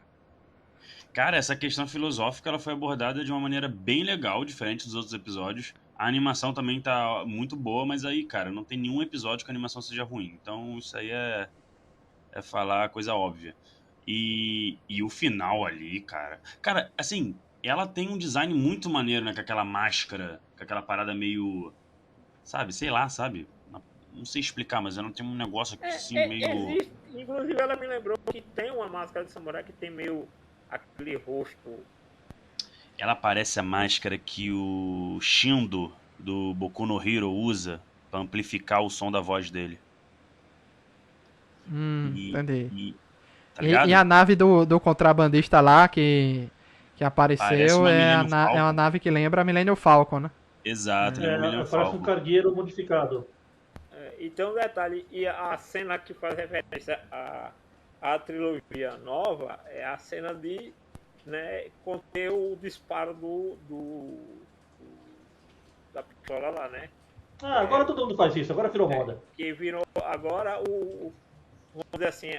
Cara, essa questão filosófica ela foi abordada de uma maneira bem legal, diferente dos outros episódios. A animação também tá muito boa, mas aí, cara, não tem nenhum episódio que a animação seja ruim. Então isso aí é falar coisa óbvia. E o final ali, cara. Cara, assim, ela tem um design muito maneiro, né? Com aquela máscara, com aquela parada meio. Sabe, sei lá, sabe? Não sei explicar, mas ela tem um negócio aqui assim meio. Existe, inclusive ela me lembrou que tem uma máscara de samurai que tem meio aquele rosto. Ela parece a máscara que o Shindo do Boku no Hero usa pra amplificar o som da voz dele. Entendi. Tá ligado? E a nave do contrabandista lá que Parece apareceu uma é Millennium Falcon. uma nave que lembra a Millennium Falcon, né? Exato, ele é um Millennium Parece um Falcon. cargueiro modificado. E tem um detalhe, e a cena que faz referência à trilogia nova é a cena de, né, conter o disparo da pistola lá, né? Agora todo mundo faz isso, agora virou moda. Que virou agora vamos dizer assim,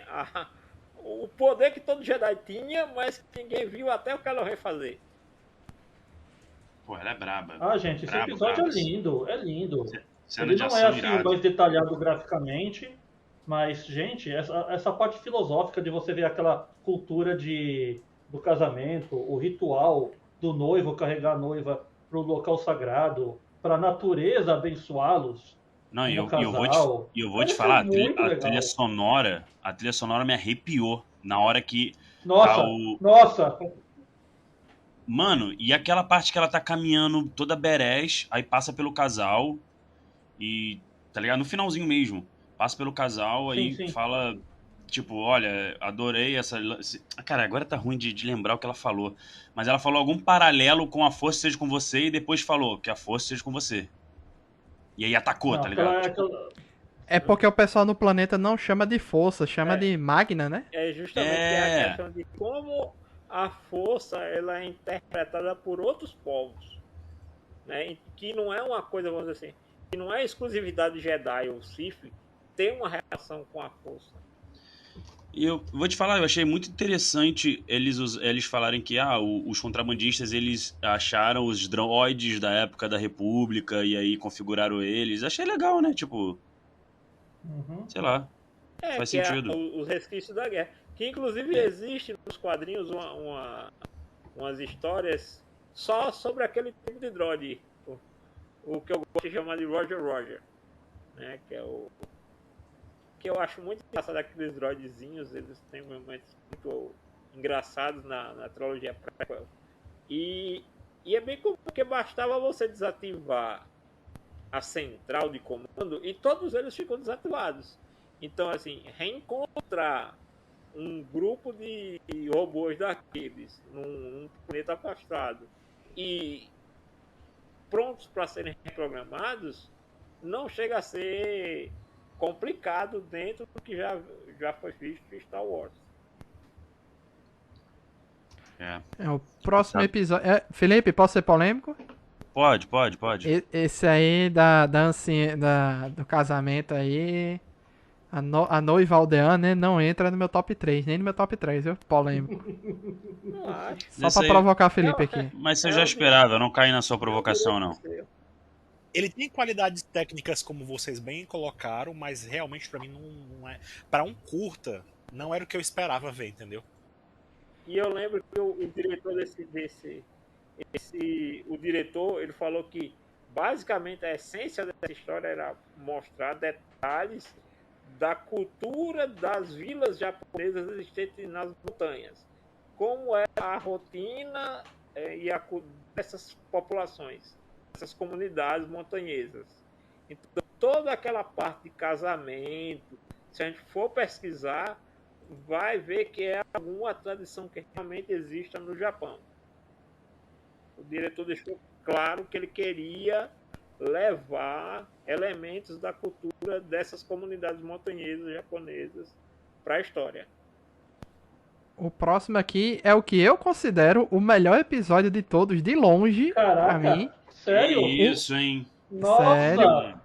o poder que todo Jedi tinha, mas que ninguém viu até o Kylo Ren fazer. Pô, ela é braba. Gente, esse Brabo, episódio brabo. é lindo, é lindo. Cena Ele de não ação é assim irada. mais detalhado graficamente, mas, gente, essa parte filosófica de você ver aquela cultura do casamento, o ritual do noivo carregar a noiva para o local sagrado, para a natureza abençoá-los. Não, e eu casal. vou te Isso falar, é muito a legal. trilha sonora, me arrepiou na hora que Nossa, tá o... nossa, Mano, e aquela parte que ela tá caminhando toda badass, aí passa pelo casal e, tá ligado? No finalzinho mesmo. Passa pelo casal, Sim, aí sim. fala, tipo, olha, adorei essa... Cara, agora tá ruim de lembrar o que ela falou. Mas ela falou algum paralelo com a força seja com você e depois falou que a força seja com você. E aí atacou, Não, tá ligado? aquela, Tipo, aquela, É porque o pessoal no planeta não chama de força, chama É. de magna, né? É justamente que é a questão de como a força ela é interpretada por outros povos, né? Que não é uma coisa, vamos dizer assim, que não é exclusividade de Jedi ou Sith ter uma relação com a força. e eu vou te falar, eu achei muito interessante eles falarem que os contrabandistas eles acharam os droids da época da República e aí configuraram eles. Achei legal, né? Tipo, Uhum. sei lá, É, faz que é sentido. os resquícios da guerra. Que inclusive existe nos quadrinhos umas histórias só sobre aquele tipo de droid. O que eu gosto de chamar de Roger Roger. Né? Que é o. Que eu acho muito engraçado aqueles droidzinhos, eles têm momentos muito engraçados na trilogia prequel. E é bem comum, porque bastava você desativar a central de comando e todos eles ficam desativados. Então, assim, reencontrar um grupo de robôs daqueles num planeta afastado e prontos para serem reprogramados, não chega a ser complicado dentro do que já foi visto em Star Wars. É. É o próximo Sabe? episódio. Felipe, posso ser polêmico? Pode. Esse aí do casamento aí. A noiva aldeana, né? Não entra no meu top 3, nem no meu top 3, viu? Polêmico. Não acho. Só Esse pra aí, provocar Felipe aqui. mas você É já o esperava, eu não caí na sua provocação, não. Ele tem qualidades técnicas, como vocês bem colocaram, mas realmente pra mim não é. Para um curta, não era o que eu esperava ver, entendeu? E eu lembro que o diretor o diretor, ele falou que basicamente a essência dessa história era mostrar detalhes da cultura das vilas japonesas existentes nas montanhas. Como é a rotina dessas populações, dessas comunidades montanhesas. Então, toda aquela parte de casamento, se a gente for pesquisar, vai ver que é alguma tradição que realmente exista no Japão. O diretor deixou claro que ele queria levar elementos da cultura dessas comunidades montanhesas japonesas para a história. O próximo aqui é o que eu considero o melhor episódio de todos, de longe, pra mim. Caraca, sério? Isso, hein? Sério? Nossa!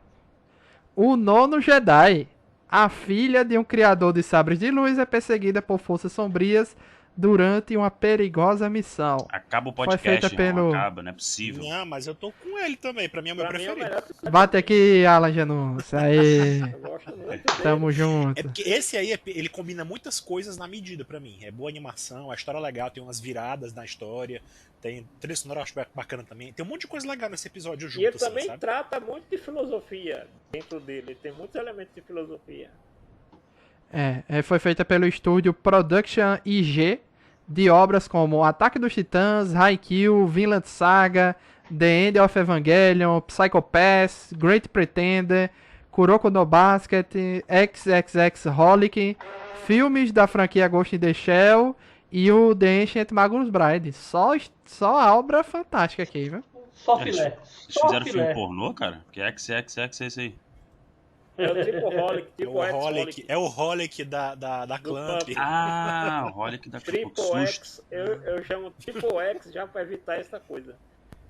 O nono Jedi. A filha de um criador de sabres de luz é perseguida por forças sombrias durante uma perigosa missão. Acaba o Foi podcast, feita irmão. pelo... Acaba, não é possível. Não, mas eu tô com ele também. Pra mim é o meu Para mim é o preferido. melhor. Bate aqui, Alan Janus. Aí, Eu gosto muito dele. tamo É junto. porque esse aí, ele combina muitas coisas na medida pra mim. É boa animação, a história é legal, tem umas viradas na história, tem trilha sonora, eu acho bacana também. Tem um monte de coisa legal nesse episódio junto, E ele assim, também sabe? trata muito de filosofia dentro dele. Tem muitos elementos de filosofia. Foi feita pelo estúdio Production IG, de obras como Ataque dos Titãs, Haikyuu, Vinland Saga, The End of Evangelion, Psycho Pass, Great Pretender, Kuroko no Basket, XXX Holic, filmes da franquia Ghost in the Shell e o The Ancient Magus Bride. Só a obra fantástica aqui, viu? Só Eles, filé. eles Só fizeram filme filé. pornô, cara? Que é XXX é esse aí. É o tipo Holic, tipo X-Holic. É o Holic da Do Clamp. Clamp. Ah, olha que dá que Triple susto. X, eu chamo Triple X já para evitar essa coisa.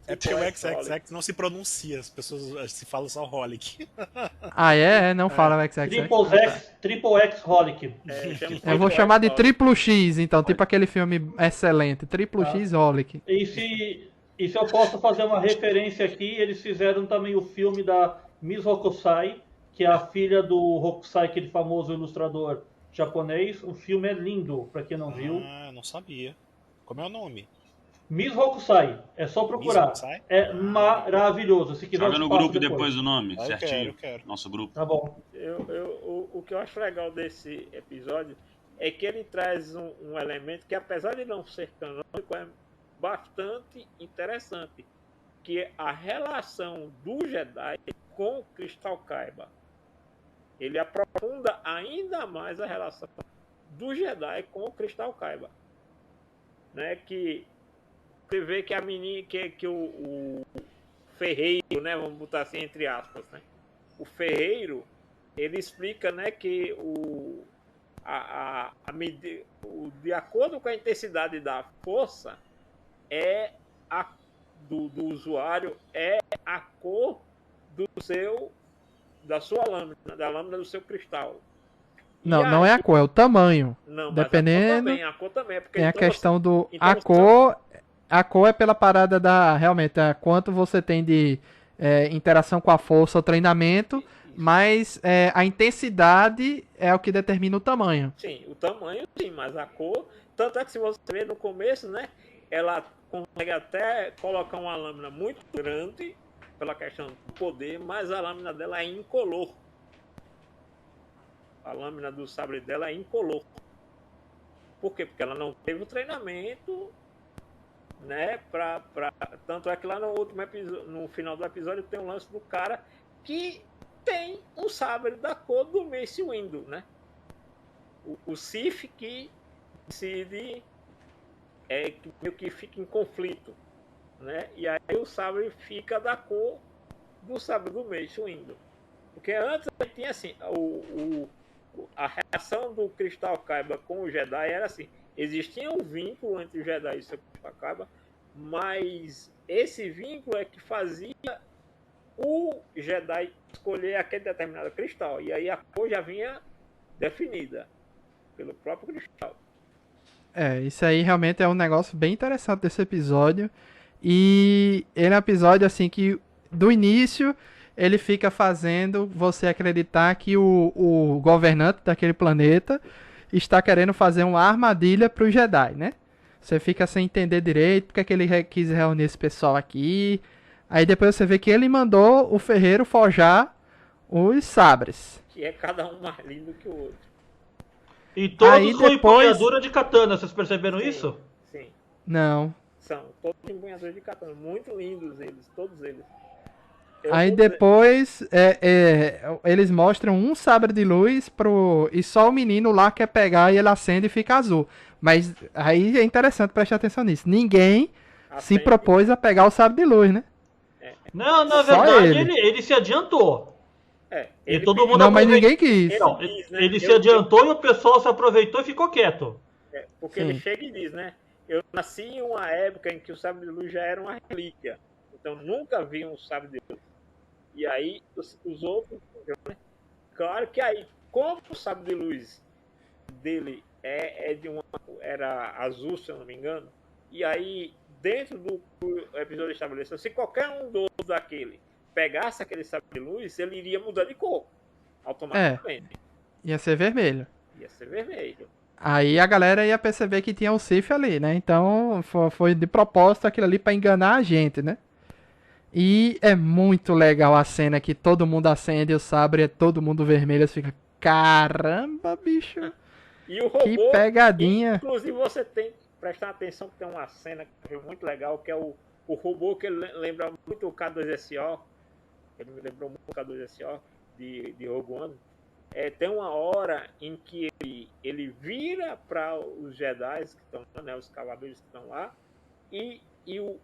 É porque o Triple X, XXX não se pronuncia, as pessoas se falam só Holic. Ah, não fala o XXX. Triple X Holic. É, Eu vou chamar de Triplo X, então, tipo aquele filme excelente, Triplo Tá. X Holic. E se eu posso fazer uma referência aqui, eles fizeram também o filme da Miss Hokusai, que é a filha do Hokusai, aquele famoso ilustrador japonês. O filme é lindo, pra quem não viu. Ah, não sabia. Como é o nome? Miss Hokusai, é só procurar. Miss Hokusai? É maravilhoso. Se quiser, Joga eu no te passo grupo depois o nome, Ah, eu certinho. quero. Nosso grupo. Tá bom. O que eu acho legal desse episódio é que ele traz um elemento que, apesar de não ser canônico, bastante interessante, que é a relação do Jedi com o Crystal Kyber. Ele aprofunda ainda mais a relação do Jedi com o Crystal Kyber, né? Que você vê que a menina, que o ferreiro, né? Vamos botar assim entre aspas, né? O ferreiro, ele explica, né? Que de acordo com a intensidade da força, é do usuário é a cor da sua lâmina, da lâmina do seu cristal. Não, não é a cor, é o tamanho. Não, dependendo. Mas a cor também, é porque tem a então questão do. então A cor é pela parada da. Realmente, quanto você tem de interação com a força ou treinamento, mas a intensidade é o que determina o tamanho. Sim, o tamanho sim, mas a cor. Tanto é que se você ver no começo, né? Ela consegue até colocar uma lâmina muito grande, pela questão do poder, mas a lâmina dela é incolor. A lâmina do sabre dela é incolor. Por quê? Porque ela não teve o treinamento, né? Tanto é que lá no último episódio, no final do episódio, tem um lance do cara que tem um sabre da cor do Mace Windu, né? O Sith que decide que meio que fica em conflito, né? E aí o sabre fica da cor do sabre do Mace Windu. Porque antes tinha assim, a relação do Crystal Kyber com o Jedi era assim, existia um vínculo entre o Jedi e o seu Crystal Kyber, mas esse vínculo é que fazia o Jedi escolher aquele determinado cristal, e aí a cor já vinha definida pelo próprio cristal. Isso aí realmente é um negócio bem interessante desse episódio. E ele é um episódio assim que, do início, ele fica fazendo você acreditar que o governante daquele planeta está querendo fazer uma armadilha para o Jedi, né? Você fica sem entender direito porque é que ele quis reunir esse pessoal aqui. Aí depois você vê que ele mandou o ferreiro forjar os sabres. Que é cada um mais lindo que o outro. E todos com empunhadura de katana, vocês perceberam isso? Sim. Não. São todos empunhadores de katana. Muito lindos eles, todos eles. Aí depois eles mostram um sabre de luz e só o menino lá quer pegar e ele acende e fica azul. Mas aí é interessante prestar atenção nisso. Ninguém se propôs a pegar o sabre de luz, né? Não, na verdade ele se adiantou. E todo mundo não, mas ninguém quis. Ele se adiantou e o pessoal se aproveitou e ficou quieto. Porque ele chega e diz, né? Eu nasci em uma época em que o sabre de luz já era uma relíquia. Então nunca vi um sabre de luz. E aí os outros, né? Claro que aí, como o sabre de luz dele era azul, se eu não me engano, e aí dentro do episódio estabeleceu, se qualquer um dos daquele pegasse aquele sabre de luz, ele iria mudar de cor automaticamente. Ia ser vermelho. Ia ser vermelho. Aí a galera ia perceber que tinha um Sith ali, né? Então foi de propósito aquilo ali pra enganar a gente, né? E é muito legal a cena que todo mundo acende o sabre, é todo mundo vermelho, você fica, caramba, bicho. E o robô, que pegadinha. Inclusive você tem que prestar atenção que tem uma cena que é muito legal, que é o robô que lembra muito o K2SO. Ele me lembrou muito o K2SO de Rogue One. Tem uma hora em que ele vira para os Jedi que estão lá, né, os cavaleiros que estão lá, e o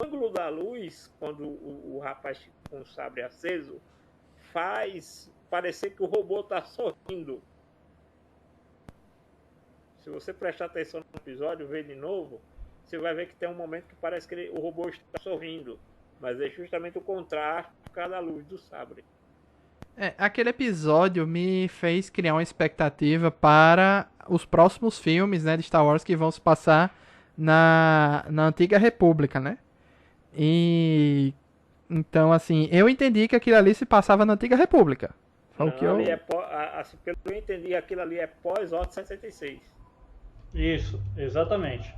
ângulo da luz, quando o rapaz com o sabre aceso, faz parecer que o robô está sorrindo. Se você prestar atenção no episódio, ver de novo, você vai ver que tem um momento que parece que o robô está sorrindo. Mas é justamente o contraste por causa da luz do sabre. Aquele episódio me fez criar uma expectativa para os próximos filmes, né, de Star Wars que vão se passar na Antiga República, né? E então, assim, eu entendi que aquilo ali se passava na Antiga República. Não, assim, pelo que eu entendi, aquilo ali é pós-Order 66. Isso, exatamente.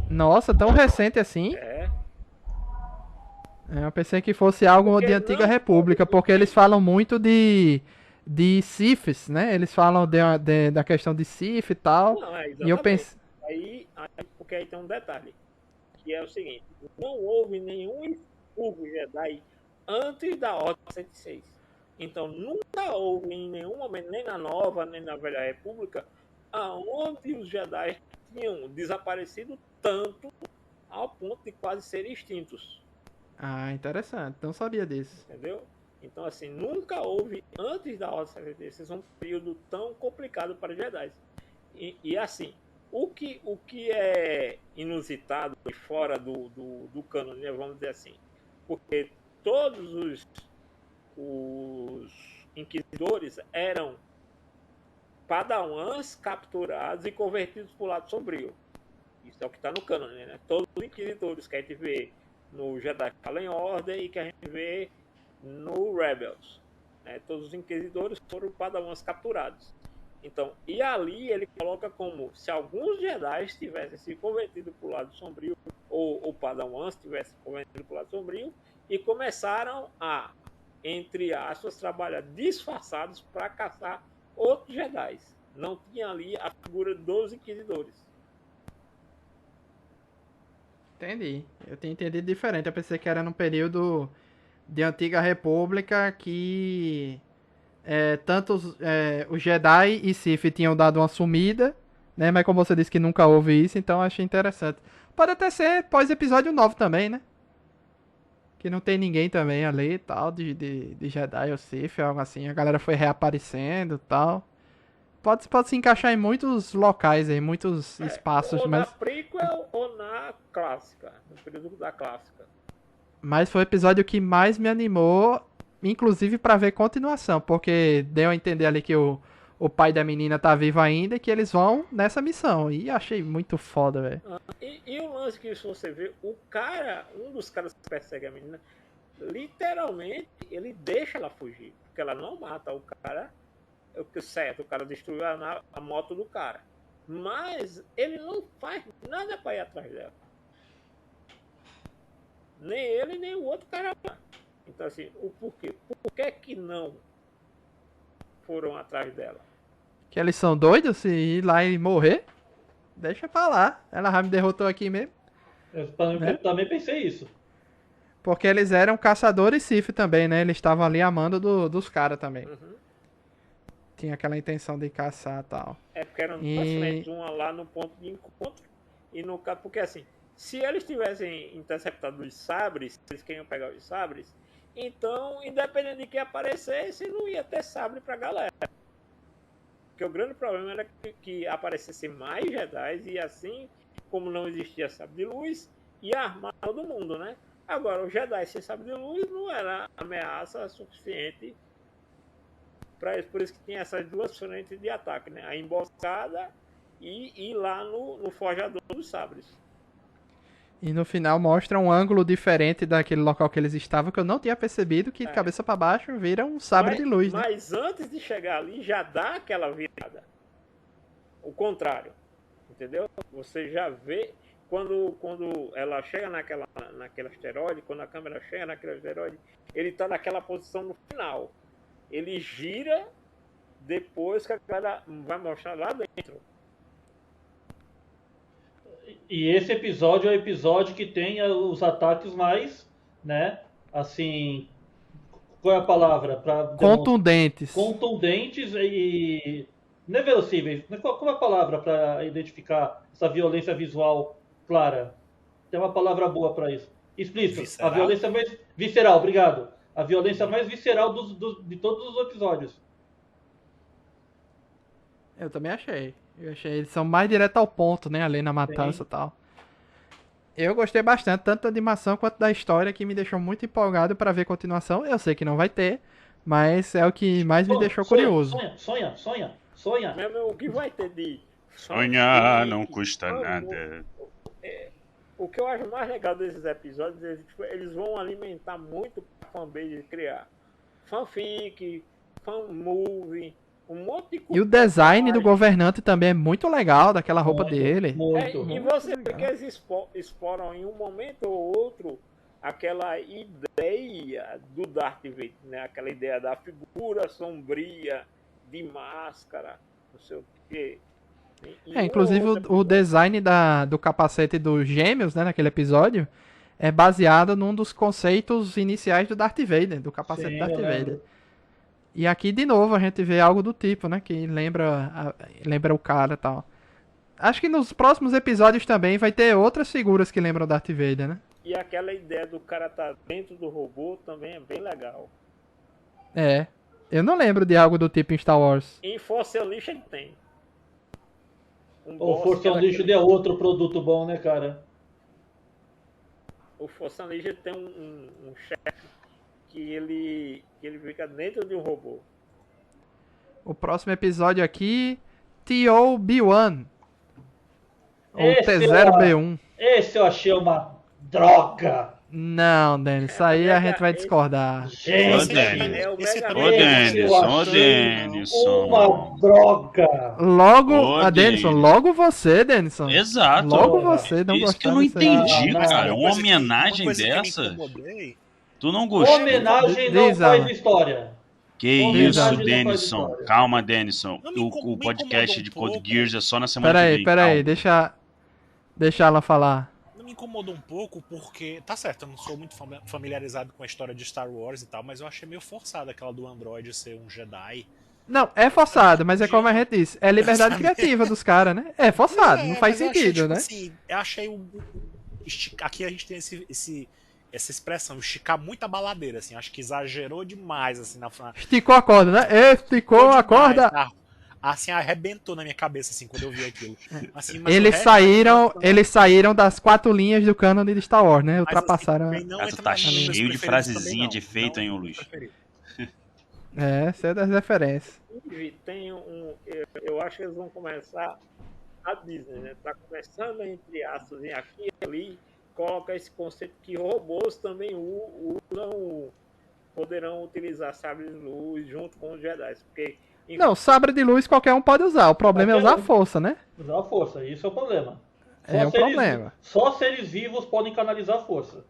Nossa, tão recente assim? Eu pensei que fosse algo de Antiga República, porque eles falam muito de Siths, né? Eles falam da questão de Sith e tal. Não, e eu pensei... Porque aí tem um detalhe. que é o seguinte: não houve nenhum expurgo Jedi antes da Ordem 66. Então nunca houve em nenhum momento, nem na Nova, nem na Velha República, aonde os Jedi tinham desaparecido tanto ao ponto de quase serem extintos. Ah, interessante. Não sabia disso. Entendeu? Então, assim, nunca houve, antes da Ordem 66, um período tão complicado para os Jedi. E assim, o que é inusitado e fora do cânone, né, vamos dizer assim, porque todos os inquisidores eram padawans capturados e convertidos para o lado sombrio. Isso é o que está no cânone, né? Todos os inquisidores que a gente vê no Jedi Fallen Order e que a gente vê no Rebels, né? Todos os inquisidores foram padawans capturados. Então, e ali ele coloca como se alguns Jedi tivessem se convertido para o lado sombrio, ou padawans tivessem se convertido para o lado sombrio, e começaram a, entre aspas, trabalhar disfarçados para caçar outros Jedi. Não tinha ali a figura dos inquisidores. Entendi. Eu tinha entendido diferente. Eu pensei que era num período de Antiga República que tanto os Jedi e Sith tinham dado uma sumida, né? Mas como você disse que nunca houve isso, então eu achei interessante. Pode até ser pós-episódio 9 também, né? Que não tem ninguém também ali e tal, de Jedi ou Sith, algo assim. A galera foi reaparecendo e tal. Pode se encaixar em muitos locais aí, muitos espaços, Ou na mas... prequel ou na clássica, no período da clássica. Mas foi o episódio que mais me animou, inclusive pra ver continuação, porque deu a entender ali que o pai da menina tá vivo ainda e que eles vão nessa missão. E achei muito foda, velho. E o lance que se você vê, o cara, um dos caras que persegue a menina, literalmente ele deixa ela fugir, porque ela não mata o cara, certo, o cara destruiu a moto do cara, mas ele não faz nada pra ir atrás dela. Nem ele, nem o outro cara. Então, assim, o porquê? Por que não foram atrás dela? Que eles são doidos se ir lá e morrer? Deixa pra lá. Ela já me derrotou aqui mesmo. Eu também pensei isso. Porque eles eram caçadores Sith também, né? Eles estavam ali amando dos caras também. Uhum. Tinha aquela intenção de caçar e tal. Porque eram duas frentes, uma lá no ponto de encontro e no caso, porque assim, se eles tivessem interceptado os sabres, se eles queriam pegar os sabres, então, independente de quem aparecesse, não ia ter sabre pra galera. Porque o grande problema era que aparecesse mais Jedi e assim, como não existia sabre de luz, ia armar todo mundo, né? Agora, o Jedi sem sabre de luz não era ameaça suficiente para isso. Por isso que tinha essas duas frentes de ataque, né? A emboscada e ir lá no forjador dos sabres. E no final mostra um ângulo diferente daquele local que eles estavam, que eu não tinha percebido, que de cabeça pra baixo vira um sabre de luz, né? Mas antes de chegar ali, já dá aquela virada. O contrário. Entendeu? Você já vê quando ela chega naquele asteroide, quando a câmera chega naquele asteroide, ele tá naquela posição no final. Ele gira depois que a cara vai mostrar lá dentro. E esse episódio é o episódio que tem os ataques mais, né? Assim, qual é a palavra? Contundentes. Contundentes e não é verossíveis. Qual é a palavra para identificar essa violência visual clara? Tem uma palavra boa para isso. Explícito. Visceral? A violência mais visceral, obrigado. A violência mais visceral de todos os episódios. Eu também achei. Eu achei eles são mais direto ao ponto, né? Ali na matança e tal. Eu gostei bastante, tanto da animação quanto da história, que me deixou muito empolgado pra ver continuação. Eu sei que não vai ter, mas é o que mais me deixou curioso. Sonha. Mesmo o que vai ter de Sonhar não custa nada. O que eu acho mais legal desses episódios é que eles vão alimentar muito a fanbase de criar fanfic, fanmovie, um monte de coisa. E o design do governante também é muito legal, daquela roupa dele. E você vê que eles exploram em um momento ou outro aquela ideia do Darth Vader, né? Aquela ideia da figura sombria, de máscara, não sei o quê. E Inclusive outro o design do capacete dos gêmeos, né, naquele episódio, é baseado num dos conceitos iniciais do Darth Vader, do capacete Sim, Darth eu Vader. lembro. E aqui, de novo, a gente vê algo do tipo, né, que lembra o cara e tal. Acho que nos próximos episódios também vai ter outras figuras que lembram o Darth Vader, né? E aquela ideia do cara estar dentro do robô também é bem legal. É. Eu não lembro de algo do tipo em Star Wars. Em Force Unleashed tem. Um O boss Força que era Unleashed aquele- é outro produto bom, né, cara? O Force Unleashed tem um chefe que ele fica dentro de um robô. O próximo episódio aqui, TOB1. Ou Esse T0B1. Esse eu achei uma droga. Não, Denis, isso aí a gente vai discordar. Ô, Gente, Denis. É o Esse Mega também Ô, Man. eu Denison, ô, achei Denison. uma droga. Logo, Ô, a Denison, Denis. logo você, Denison. Exato. Logo Porra. você não Isso que eu gostar não disso aí. entendi, Não, cara. não. Uma homenagem coisa que me dessa? incomodei. Tu não gostou? Homenagem Diz, não faz Alan. história. Que Homenagem isso, não faz Denison. história. Calma, Denison. Não, me O podcast incomodou um de Code pouco. Geass é só na semana que vem. Peraí, calma. deixa ela falar. Não me incomodou um pouco porque, tá certo, eu não sou muito familiarizado com a história de Star Wars e tal, mas eu achei meio forçado aquela do Android ser um Jedi. Não, é forçado, mas é como a gente disse, é liberdade criativa dos caras, né? É forçado, não faz mas eu achei, sentido, tipo né? assim, eu achei aqui a gente tem essa expressão, esticar muita baladeira, assim, acho que exagerou demais, assim, Esticou a corda, né? Esticou a corda! Assim, arrebentou na minha cabeça, assim, quando eu vi aquilo. Assim, mas o Eles resto da animação- eles saíram das 4 linhas do cânone de Star Wars, né? mas, Ultrapassaram. assim, não Ah, tu entra tá nos meus cheio de preferidos frasezinha também, não. de efeito, Não hein, ô é Luiz? preferido. Essa é das referências. Inclusive, tem eu acho que eles vão começar a Disney, né? Tá começando entre aspas em aqui e ali, coloca esse conceito que robôs também poderão utilizar sabres de luz junto com os Jedi, porque Não, sabre de luz qualquer um pode usar. O problema é Qualquer usar a um. força, né? Usar a força, isso é o problema. É um problema. Só seres vivos podem canalizar a força.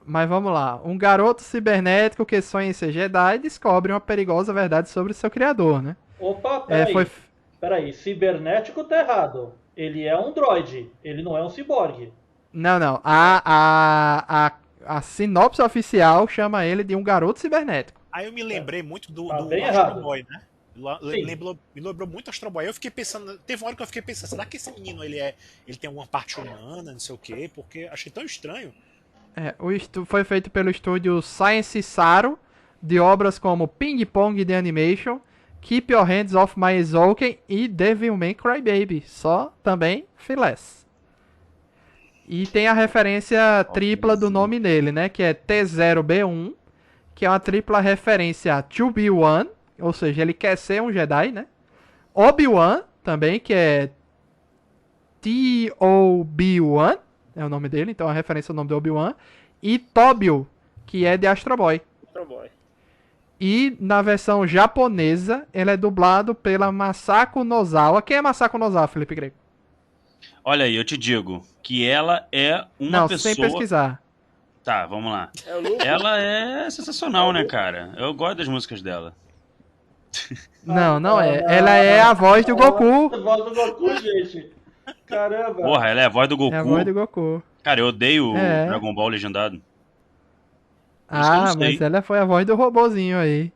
Mas vamos lá. Um garoto cibernético que sonha em ser Jedi descobre uma perigosa verdade sobre seu criador, né? Opa, É, peraí. foi. Peraí, cibernético tá errado. Ele é um droide, ele não é um ciborgue. Não. A sinopse oficial chama ele de um garoto cibernético. Aí eu me lembrei muito do bem Astro errado. Boy, né? Sim. Me lembrou muito Astro Boy. Eu fiquei pensando, teve uma hora que eu fiquei pensando, será que esse menino ele tem alguma parte humana, não sei o quê? Porque achei tão estranho. Foi feito pelo estúdio Science Saru, de obras como Ping Pong The Animation, Keep Your Hands Off My Eizouken e Devilman Crybaby. Só também filés. E tem a referência tripla do nome dele, né? Que é T0B1, que é uma tripla referência a 2B1, ou seja, ele quer ser um Jedi, né? Obi-Wan também, que é TOB1, é o nome dele, então é a referência ao nome do Obi-Wan. E Tobio, que é de Astro Boy. Astro Boy. E na versão japonesa, ele é dublado pela Masako Nozawa. Quem é Masako Nozawa, Felipe Greco? Olha aí, eu te digo que ela é uma Não, pessoa... sem pesquisar. Tá, vamos lá. É o Luke. Ela é sensacional, né, cara? Eu gosto das músicas dela. Não é. Ela é a voz do Goku. A voz do Goku, gente. Caramba. Porra, ela é a voz do Goku. É a voz do Goku. Cara, eu odeio É. o Dragon Ball legendado. Isso que eu Ah, não sei. mas ela foi a voz do robozinho aí.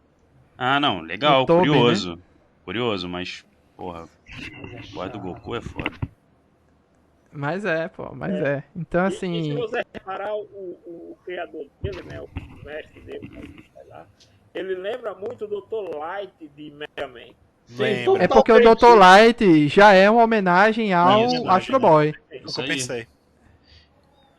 Ah, não, legal, O Toby, curioso. Curioso, mas, porra, a voz do Goku é foda. Mas é. Então, E se assim. você reparar, o criador dele, né, o mestre dele, sei lá, ele lembra muito do Dr. Light de Mega Man. Lembra. É porque o Dr. Light já é uma homenagem ao Isso, Astro Boy. É o Isso que eu aí. pensei.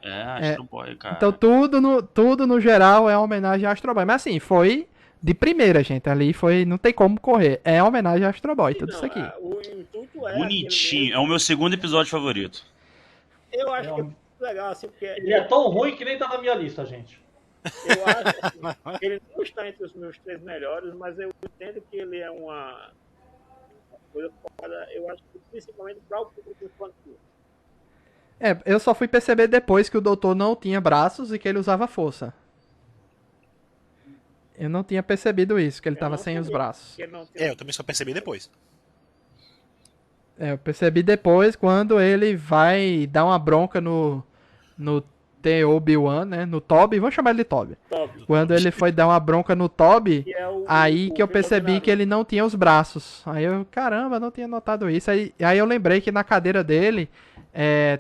É, Astro Boy, cara. Então tudo no geral é uma homenagem ao Astro Boy. Mas assim, foi de primeira, gente. Ali foi. Não tem como correr. É uma homenagem ao Astro Boy, tudo isso aqui. O intuito é Bonitinho. aquele É o meu segundo episódio favorito. mesmo. Eu acho que é muito legal, assim, porque Ele é tão ruim que nem tá na minha lista, gente. eu acho assim, que ele não está entre os meus 3 melhores, mas eu entendo que ele é uma coisa foda, eu acho que principalmente para o público infantil. Eu só fui perceber depois que o doutor não tinha braços e que ele usava força. Eu não tinha percebido isso, que ele Eu tava não sem os sabia. braços. Que ele não tinha- Eu também só percebi depois. Eu percebi depois quando ele vai dar uma bronca no The Obi-Wan, né? No Toby, vamos chamar ele de Toby. Toby, Quando ele foi dar uma bronca no Toby, que é aí que eu vilão de percebi Naruto. que ele não tinha os braços. Aí eu, caramba, não tinha notado isso. Aí eu lembrei que na cadeira dele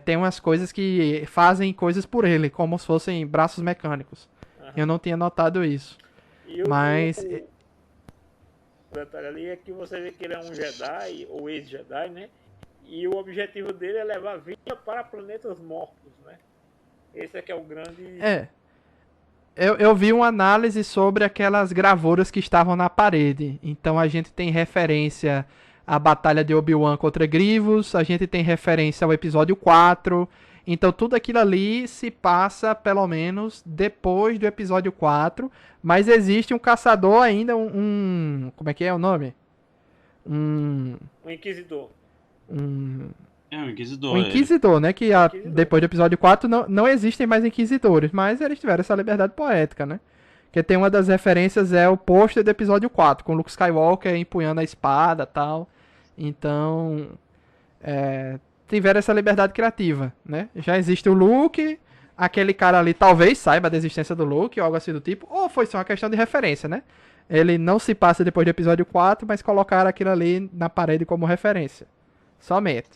tem umas coisas que fazem coisas por ele, como se fossem braços mecânicos. Aham. Eu não tinha notado isso. E Mas o detalhe ali é que você vê que ele é um Jedi, ou ex-Jedi, né? E o objetivo dele é levar vida para planetas mortos, né? Esse é que é o grande... Eu vi uma análise sobre aquelas gravuras que estavam na parede. Então a gente tem referência à Batalha de Obi-Wan contra Grievous, a gente tem referência ao episódio 4. Então tudo aquilo ali se passa, pelo menos, depois do episódio 4. Mas existe um caçador ainda, como é que é o nome? Um Inquisidor. É um Inquisidor. O Inquisidor, né? Que Inquisidor. depois do episódio 4 não existem mais Inquisidores, mas eles tiveram essa liberdade poética, né? Porque tem uma das referências é o pôster do episódio 4, com Luke Skywalker empunhando a espada e tal. Então, tiveram essa liberdade criativa, né? Já existe o Luke, aquele cara ali talvez saiba da existência do Luke, ou algo assim do tipo, ou foi só uma questão de referência, né? Ele não se passa depois do episódio 4, mas colocaram aquilo ali na parede como referência. Somente.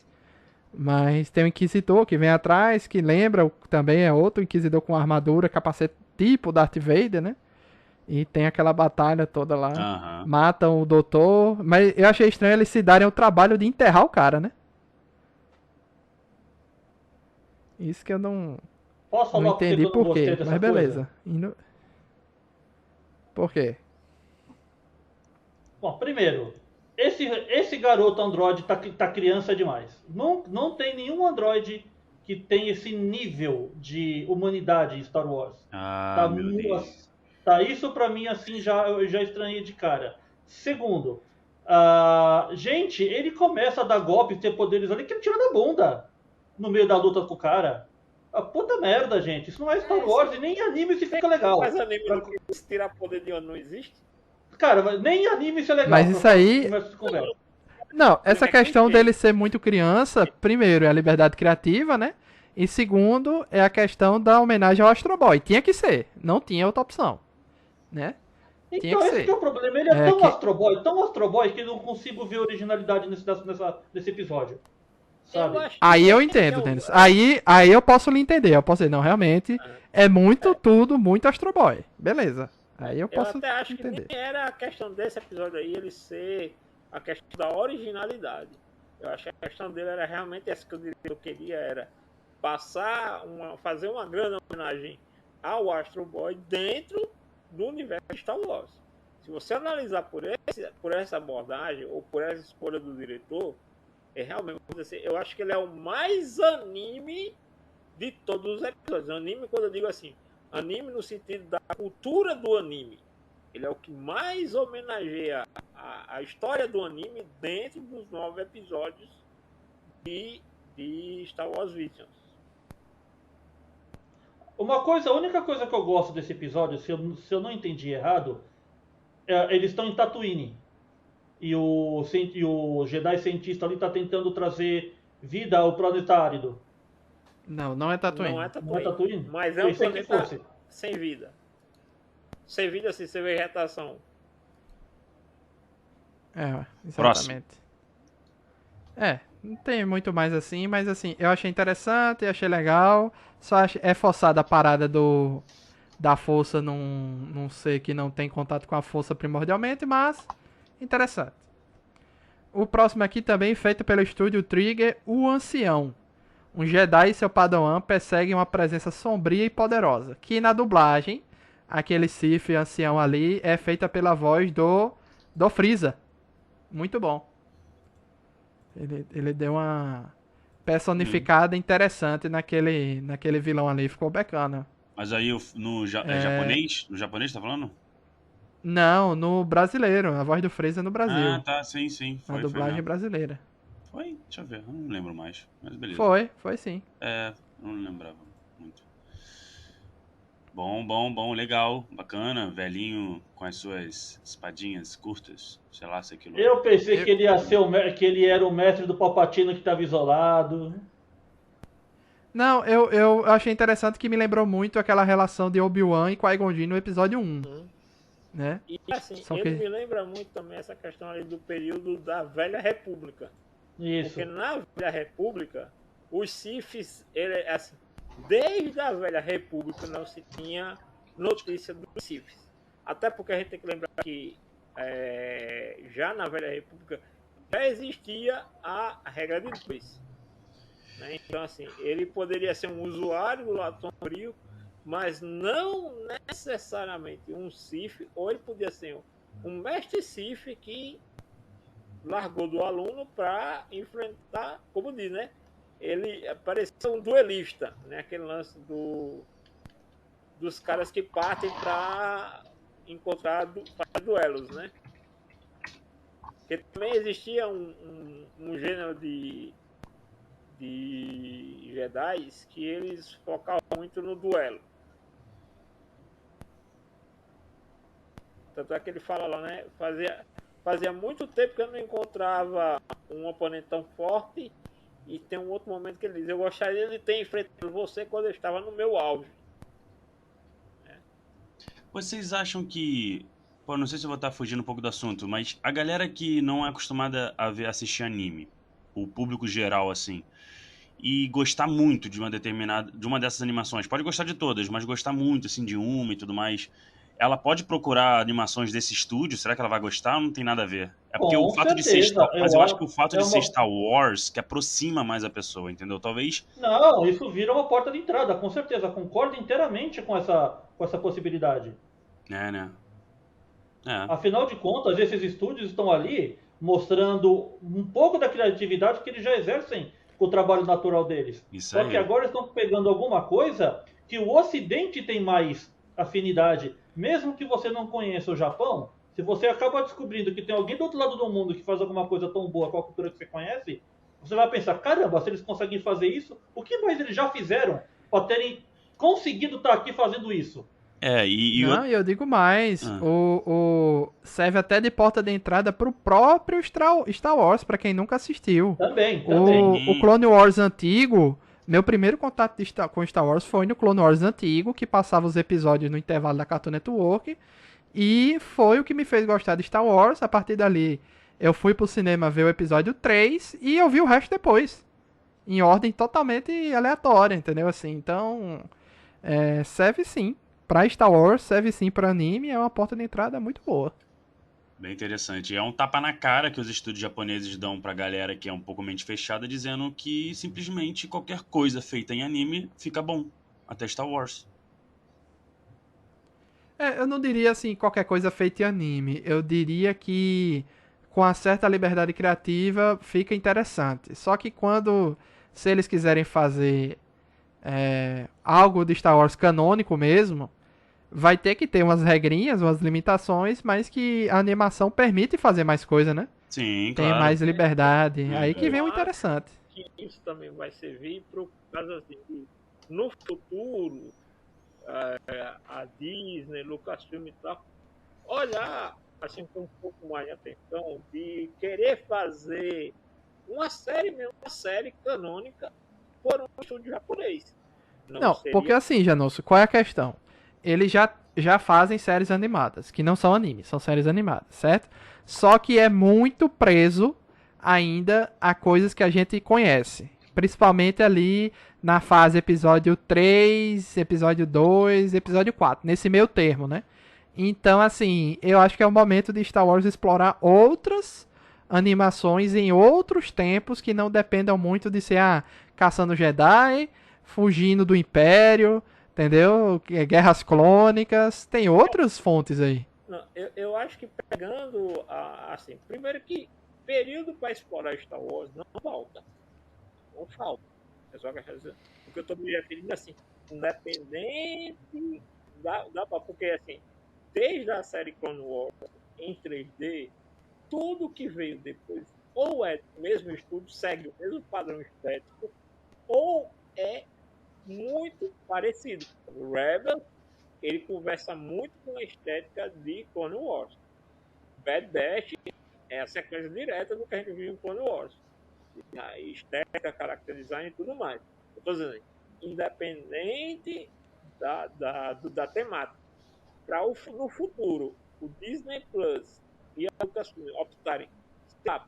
Mas tem o Inquisidor que vem atrás, que lembra, também é outro Inquisidor com armadura, capacete tipo Darth Vader, né? E tem aquela batalha toda lá. Aham. Matam o doutor. Mas eu achei estranho eles se darem o trabalho de enterrar o cara, né? Isso que eu não Posso falar porque entendi eu não por gostei quê. dessa Mas coisa? beleza. Por quê? Bom, primeiro, esse garoto Android tá criança demais. Não tem nenhum Android que tem esse nível de humanidade em Star Wars. Ah, meu Deus. Tá, isso pra mim, assim, eu já estranhei de cara. Segundo, gente, ele começa a dar golpes, ter poderes ali que ele tira da bunda no meio da luta com o cara. Puta merda, gente. Isso não é Star Wars e nem em anime se fica legal. Mas anime do que se tirar poder de onde não existe? Cara, nem em anime isso é legal. Mas isso aí. Começa de conversa. Não, essa É questão clichê. dele ser muito criança, primeiro, é a liberdade criativa, né? E segundo, é a questão da homenagem ao Astro Boy. Tinha que ser, não tinha outra opção, né? Tinha Então, que esse ser. que é o problema. Ele é É tão que- Astro Boy, que eu não consigo ver originalidade nesse episódio. Sabe? Eu acho Aí que eu é entendo, o- Denis. Aí eu posso lhe entender. Eu posso dizer, não, realmente é muito tudo, muito Astro Boy. Beleza. Aí eu Eu posso até acho entender. que nem era a questão desse episódio aí, ele ser a questão da originalidade. Eu acho que a questão dele era realmente essa que o diretor queria, era fazer uma grande homenagem ao Astro Boy dentro do universo de Star Wars. Se você analisar por essa abordagem, ou por essa escolha do diretor, realmente, eu acho que ele é o mais anime de todos os episódios. Anime, quando eu digo assim, anime no sentido da cultura do anime. Ele é o que mais homenageia a história do anime dentro dos 9 episódios de Star Wars Visions. A única coisa que eu gosto desse episódio, se eu não entendi errado, eles estão em Tatooine. E o Jedi cientista ali está tentando trazer vida ao planeta árido. Não é Tatooine. Não é Não é Tatooine, Tatooine? mas é Eu um pensei que planeta fosse. sem vida. Sem vida, assim, sem vegetação. Exatamente. Não tem muito mais assim, mas assim, eu achei interessante, achei legal. É forçada a parada da força num ser que não tem contato com a força primordialmente, mas interessante. O próximo aqui também feito pelo estúdio Trigger, o Ancião. Um Jedi e seu Padawan perseguem uma presença sombria e poderosa, que na dublagem, aquele Sith ancião ali é feita pela voz do Freeza. Muito bom. Ele deu uma personificada interessante naquele vilão ali, ficou bacana. Mas aí é japonês? No japonês, tá falando? Não, no brasileiro, a voz do Freeza no Brasil. Ah, tá, sim. Na dublagem foi, brasileira. foi, deixa eu ver, eu não lembro mais. Mas beleza. Foi sim. Não lembrava muito. Bom, legal, bacana, velhinho com as suas espadinhas curtas, sei lá se aquilo... Eu pensei que ele ia ser que ele era o mestre do Palpatine que estava isolado. Não, eu achei interessante que me lembrou muito aquela relação de Obi-Wan e Qui-Gon Jinn no episódio 1, né? E assim, Só ele que- me lembra muito também essa questão ali do período da Velha República. Isso. Porque na Velha República, os Siths, assim, desde a Velha República não se tinha notícia dos Siths. Até porque a gente tem que lembrar que já na Velha República já existia a regra de 2. Né? Então, assim, ele poderia ser um usuário do lado sombrio, mas não necessariamente um Sith, ou ele podia ser um mestre Sith que largou do aluno para enfrentar, como diz, né? Ele parecia um duelista, né? Aquele lance dos caras que partem para encontrar para duelos, né? Porque também existia um gênero de Jedi que eles focavam muito no duelo. Tanto é que ele fala lá, né? Fazia muito tempo que eu não encontrava um oponente tão forte. E tem um outro momento que ele diz: eu gostaria de ter enfrentado você quando eu estava no meu auge. Vocês acham que... Pô, não sei se eu vou estar fugindo um pouco do assunto, mas a galera que não é acostumada a assistir anime, o público geral, assim, e gostar muito de uma dessas animações, pode gostar de todas, mas gostar muito, assim, de uma e tudo mais, ela pode procurar animações desse estúdio? Será que ela vai gostar ou não tem nada a ver? É porque o Com fato de ser certeza. Mas eu acho que o fato É de ser uma... Star Wars que aproxima mais a pessoa, entendeu? Talvez... Não, isso vira uma porta de entrada, com certeza. Concordo inteiramente com essa possibilidade. Né? Afinal de contas, esses estúdios estão ali mostrando um pouco da criatividade que eles já exercem com o trabalho natural deles. Isso Só aí. que agora estão pegando alguma coisa que o Ocidente tem mais afinidade. Mesmo que você não conheça o Japão, se você acaba descobrindo que tem alguém do outro lado do mundo que faz alguma coisa tão boa com a cultura que você conhece, você vai pensar, caramba, se eles conseguem fazer isso, o que mais eles já fizeram para terem conseguido estar aqui fazendo isso? Não, e eu digo mais, serve até de porta de entrada pro próprio Star Wars, pra quem nunca assistiu. Também. O Clone Wars antigo, meu primeiro contato com Star Wars foi no Clone Wars antigo, que passava os episódios no intervalo da Cartoon Network, e foi o que me fez gostar de Star Wars. A partir dali, eu fui pro cinema ver o episódio 3 e eu vi o resto depois, em ordem totalmente aleatória, entendeu? Assim, então, serve sim. Pra Star Wars, serve sim pra anime, é uma porta de entrada muito boa. Bem interessante. É um tapa na cara que os estúdios japoneses dão pra galera que é um pouco mente fechada, dizendo que simplesmente qualquer coisa feita em anime fica bom. Até Star Wars. Eu não diria assim, qualquer coisa feita em anime. Eu diria que com uma certa liberdade criativa fica interessante. Só que se eles quiserem fazer algo de Star Wars canônico mesmo, vai ter que ter umas regrinhas, umas limitações, mas que a animação permite fazer mais coisa, né? Sim, Tem claro. mais liberdade. Aí que vem o interessante. Que isso também vai servir para o caso assim, que no futuro a Disney, Lucasfilm e tal, olhar assim com um pouco mais de atenção de querer fazer uma série canônica por um estúdio japonês. Não, porque assim, Janúcio, qual é a questão? Eles já fazem séries animadas, que não são animes, são séries animadas, certo? Só que é muito preso ainda a coisas que a gente conhece. Principalmente ali na fase episódio 3, episódio 2, episódio 4, nesse meio termo, né? Então, assim, eu acho que é o momento de Star Wars explorar outras animações em outros tempos que não dependam muito de ser caçando Jedi, fugindo do Império, entendeu? Guerras clônicas, tem outras fontes aí. Não, eu acho que pegando, assim, primeiro que período para explorar Star Wars não falta. Não falta. É só que o que eu estou me referindo assim, independente porque assim, desde a série Clone Wars em 3D, tudo que veio depois ou é do mesmo estúdio, segue o mesmo padrão estético, ou é muito parecido. O Rebels ele conversa muito com a estética de Clone Wars. Bad Batch é a sequência direta do que a gente viu em Clone Wars. A estética, character design e tudo mais. Eu tô dizendo, independente da temática, para no futuro, o Disney Plus e a Lucasfilm optarem,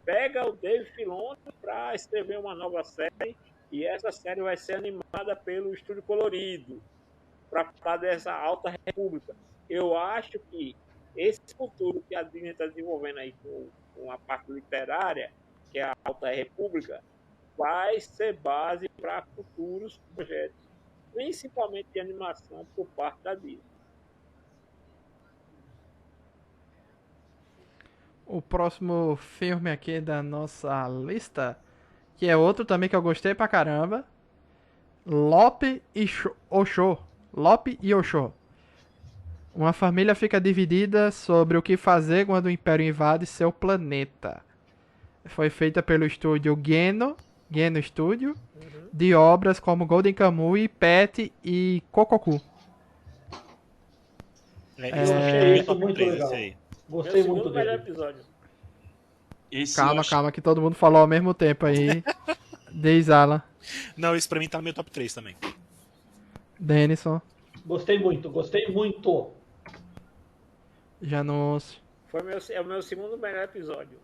pega o Dave Filoni para escrever uma nova série, e essa série vai ser animada pelo Estúdio Colorido, para falar dessa Alta República. Eu acho que esse futuro que a Disney está desenvolvendo aí com a parte literária, que é a Alta República, vai ser base para futuros projetos, principalmente de animação por parte da Disney. O próximo filme aqui da nossa lista, que é outro também que eu gostei pra caramba, Lope e Osho. Lope e Osho. Uma família fica dividida sobre o que fazer quando o Império invade seu planeta. Foi feita pelo estúdio Geno Studio, de obras como Golden Kamuy, Pet e Kokoku. Eu achei isso muito três, legal. esse aí. Gostei Meu muito segundo melhor dele. episódio. Esse Calma, eu acho- calma, que todo mundo falou ao mesmo tempo aí. Diz Alan, Não, esse pra mim tá no meu top 3 também. Denison, Gostei muito, gostei muito. Janus, É o meu segundo melhor episódio.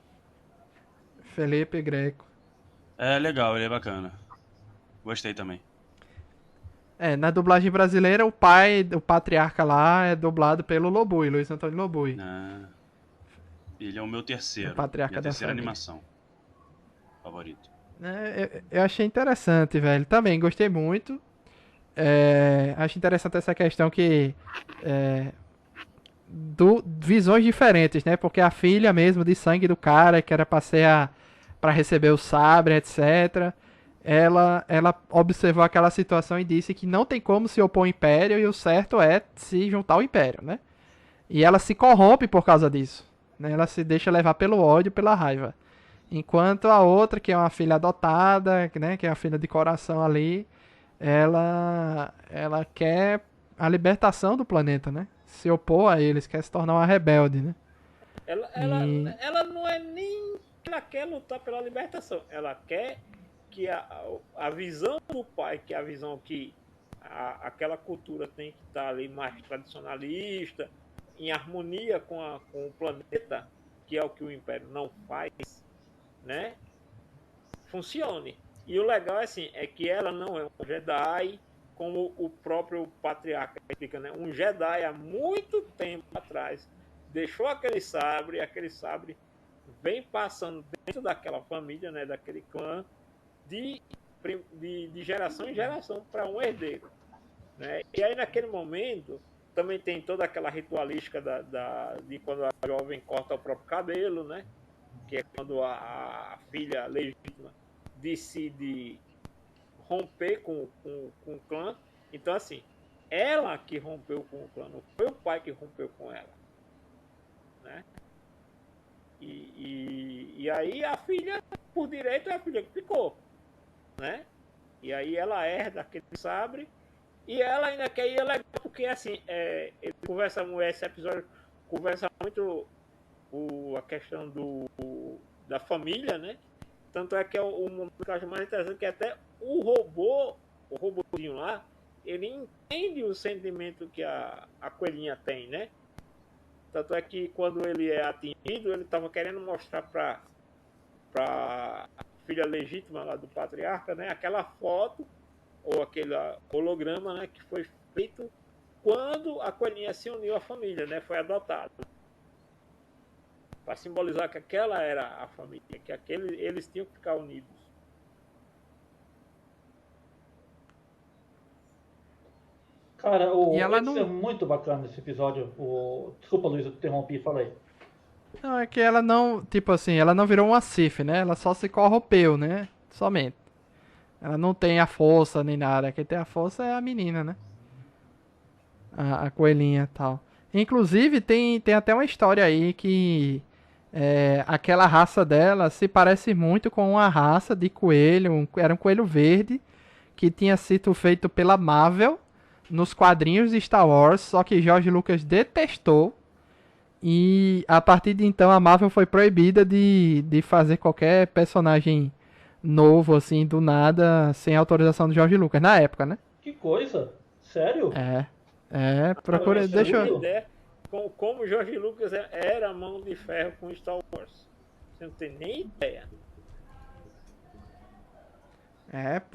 Felipe Greco. É legal, ele é bacana. Gostei também. Na dublagem brasileira, o pai, o patriarca lá, é dublado pelo Lobui, Luiz Antônio Lobui. Ah, ele é o meu terceiro. O patriarca Minha da terceira família. animação. Favorito. Eu achei interessante, velho. Também gostei muito. Acho interessante essa questão que visões diferentes, né? Porque a filha mesmo de sangue do cara, que era pra ser pra receber o sabre, etc. Ela observou aquela situação e disse que não tem como se opor ao Império e o certo é se juntar ao Império, né? E ela se corrompe por causa disso, né? Ela se deixa levar pelo ódio, pela raiva. Enquanto a outra, que é uma filha adotada, né? Que é a filha de coração ali, ela quer a libertação do planeta, né? Se opor a eles, quer se tornar uma rebelde, né? Ela não é nem que ela quer lutar pela libertação. Ela quer que a visão do pai, que é a visão que aquela cultura tem que estar ali mais tradicionalista, em harmonia com o planeta, que é o que o Império não faz, né? Funcione. E o legal é que ela não é um Jedi, como o próprio patriarca explica, né? Um Jedi há muito tempo atrás deixou aquele sabre vem passando dentro daquela família, né? Daquele clã, de geração em geração para um herdeiro, né? E aí naquele momento também tem toda aquela ritualística de quando a jovem corta o próprio cabelo, né? Que é quando a filha legítima decide romper com o clã. Então assim, ela que rompeu com o clã, não foi o pai que rompeu com ela, né? E aí a filha, por direito, é a filha que ficou, né? E aí ela herda aquele sabre e ela ainda quer ir legal, porque assim, ele conversa, esse episódio conversa muito a questão da família, né? Tanto é que é o momento que eu acho mais interessante, que até o robôzinho lá, ele entende o sentimento que a coelhinha tem, né? Tanto é que quando ele é atingido, ele estava querendo mostrar para a filha legítima lá do patriarca, né? Aquela foto ou aquele holograma, né? Que foi feito quando a coelhinha se uniu à família, né? Foi adotada. Para simbolizar que aquela era a família, que eles tinham que ficar unidos. Cara, E ela esse não- é muito bacana esse episódio. Desculpa, Luiz, eu te interrompi, falei. Não, é que ela não, tipo assim, ela não virou uma Sith, né? Ela só se corrompeu, né? Somente. Ela não tem a força nem nada. Quem tem a força é a menina, né? A coelhinha e tal. Inclusive, tem até uma história aí que aquela raça dela se parece muito com uma raça de coelho. Era um coelho verde que tinha sido feito pela Marvel nos quadrinhos de Star Wars, só que George Lucas detestou. E a partir de então a Marvel foi proibida de fazer qualquer personagem novo, assim, do nada, sem autorização do George Lucas, na época, né? Que coisa? Sério? Procura, Isso é deixa muito- eu... Ideia, como George Lucas era mão de ferro com Star Wars. Você não tem nem ideia.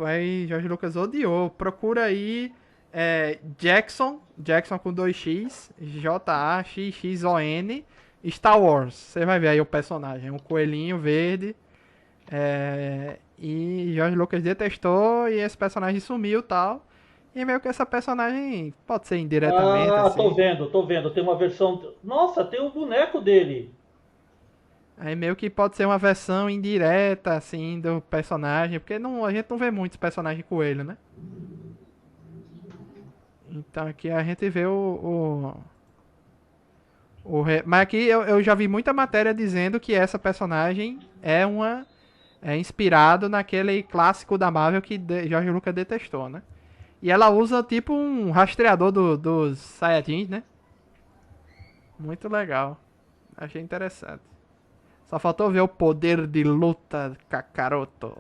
Aí George Lucas odiou. Procura aí Jackson com 2x, Jaxxon, Star Wars. Você vai ver aí o personagem, um coelhinho verde. E George Lucas detestou e esse personagem sumiu e tal. E meio que essa personagem pode ser indiretamente, Ah, assim. tô vendo. Tem uma versão. Nossa, tem um boneco dele. Aí meio que pode ser uma versão indireta, assim, do personagem. Porque a gente não vê muitos personagens coelho, né? Então aqui a gente vê Mas aqui eu já vi muita matéria dizendo que essa personagem é inspirado naquele clássico da Marvel que George Lucas detestou, né? E ela usa tipo um rastreador dos Saiyajins, né? Muito legal. Achei interessante. Só faltou ver o poder de luta Kakaroto.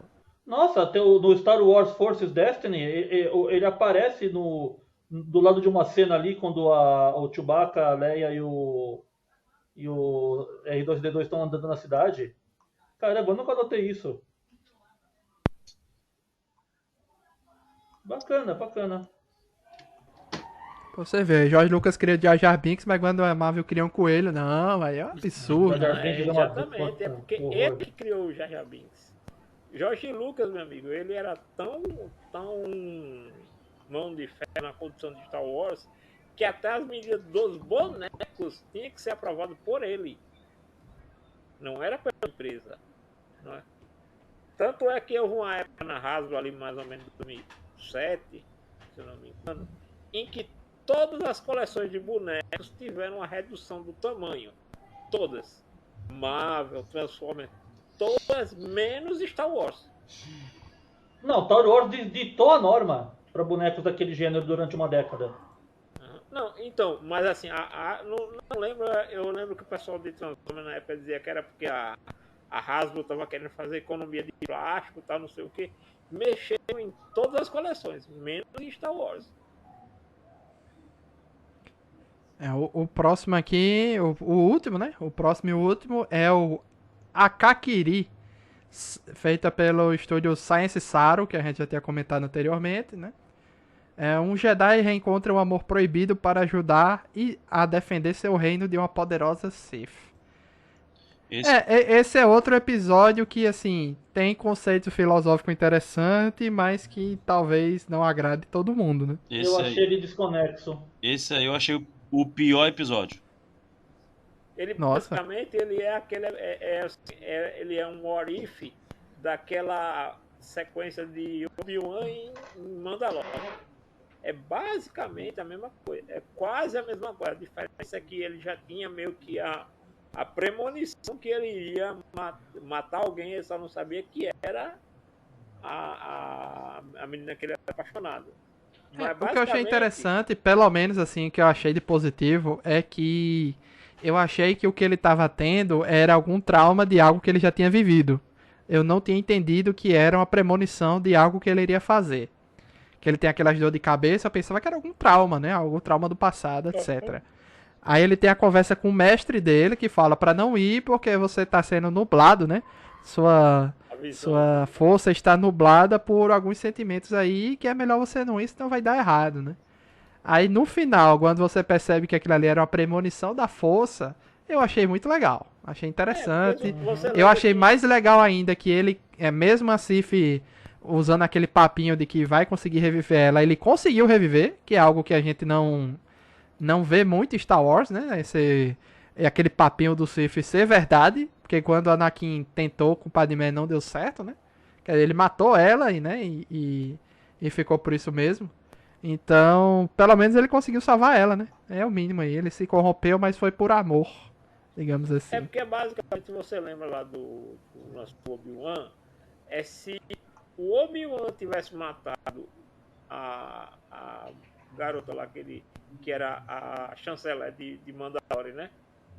Nossa, no Star Wars Forces Destiny, ele aparece do lado de uma cena ali, quando o Chewbacca, a Leia e o R2D2 estão andando na cidade. Caramba, eu nunca notei isso. Bacana, bacana. Pra você ver, George Lucas cria Jar Jar Binks, mas quando a Marvel cria um coelho, não, aí é um absurdo. Jar Jar Binks é uma- Exatamente, é porque horror. ele que criou o Jar Jar Binks. George Lucas, meu amigo, ele era tão mão de ferro na produção de Star Wars que até as medidas dos bonecos tinha que ser aprovado por ele. Não era pela empresa. Não é? Tanto é que houve uma época na Hasbro ali mais ou menos em 2007, se eu não me engano, em que todas as coleções de bonecos tiveram uma redução do tamanho. Todas. Marvel, Transformers, todas menos Star Wars. Não, Star Wars ditou a norma para bonecos daquele gênero durante uma década. Não, então, mas assim, não lembro, eu lembro que o pessoal de Transformers na época dizia que era porque a Hasbro estava querendo fazer economia de plástico e tal, não sei o que. Mexeu em todas as coleções, menos em Star Wars. O próximo aqui, o último, né? O próximo e o último é o Akakiri, feita pelo estúdio Science Saru, que a gente já tinha comentado anteriormente, né? Um Jedi reencontra o amor proibido para ajudar a defender seu reino de uma poderosa Sith. Esse é outro episódio que, assim, tem conceito filosófico interessante, mas que talvez não agrade todo mundo, né? Eu achei ele desconexo. Esse aí eu achei o pior episódio. Ele Nossa. basicamente ele é aquele ele é um what if daquela sequência de Obi-Wan em Mandalorian. É basicamente a mesma coisa, é quase a mesma coisa. A diferença é que ele já tinha meio que a premonição que ele iria matar alguém, ele só não sabia que era a menina que ele era apaixonado. Mas O que eu achei interessante, pelo menos assim, o que eu achei de positivo, é que eu achei que o que ele estava tendo era algum trauma de algo que ele já tinha vivido. Eu não tinha entendido que era uma premonição de algo que ele iria fazer. Que ele tem aquelas dor de cabeça, eu pensava que era algum trauma, né? Algum trauma do passado, etc. Aí ele tem a conversa com o mestre dele, que fala pra não ir porque você tá sendo nublado, né? Sua força está nublada por alguns sentimentos aí, que é melhor você não ir, senão vai dar errado, né? Aí no final, quando você percebe que aquilo ali era uma premonição da força, eu achei muito legal. Achei interessante. Eu achei mais legal ainda que ele, mesmo a Sif usando aquele papinho de que vai conseguir reviver ela, ele conseguiu reviver, que é algo que a gente não vê muito em Star Wars, né? Aquele papinho do Sif ser verdade, porque quando a Anakin tentou com o Padmé não deu certo, né? Ele matou ela e ficou por isso mesmo. Então, pelo menos ele conseguiu salvar ela, né? É o mínimo aí. Ele se corrompeu, mas foi por amor, digamos assim. É porque basicamente, se você lembra lá do nosso Obi-Wan, se o Obi-Wan tivesse matado a garota lá, que era a chanceler de Mandalore, né?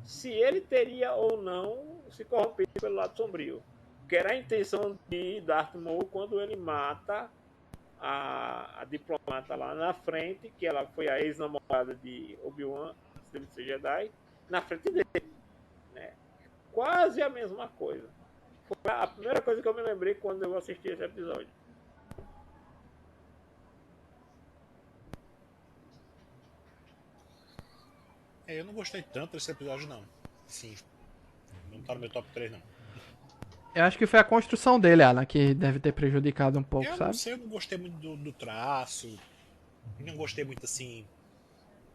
Se ele teria ou não se corrompido pelo lado sombrio. Que era a intenção de Darth Maul quando ele mata a diplomata lá na frente, que ela foi a ex-namorada de Obi-Wan, antes dele ser Jedi, na frente dele, né? Quase a mesma coisa. Foi a primeira coisa que eu me lembrei quando eu assisti esse episódio. Eu não gostei tanto desse episódio, não. Sim, não tá no meu top 3, não. Eu acho que foi a construção dele, Alan, que deve ter prejudicado um pouco, Eu não sabe? sei, eu não gostei muito do traço. Não gostei muito assim.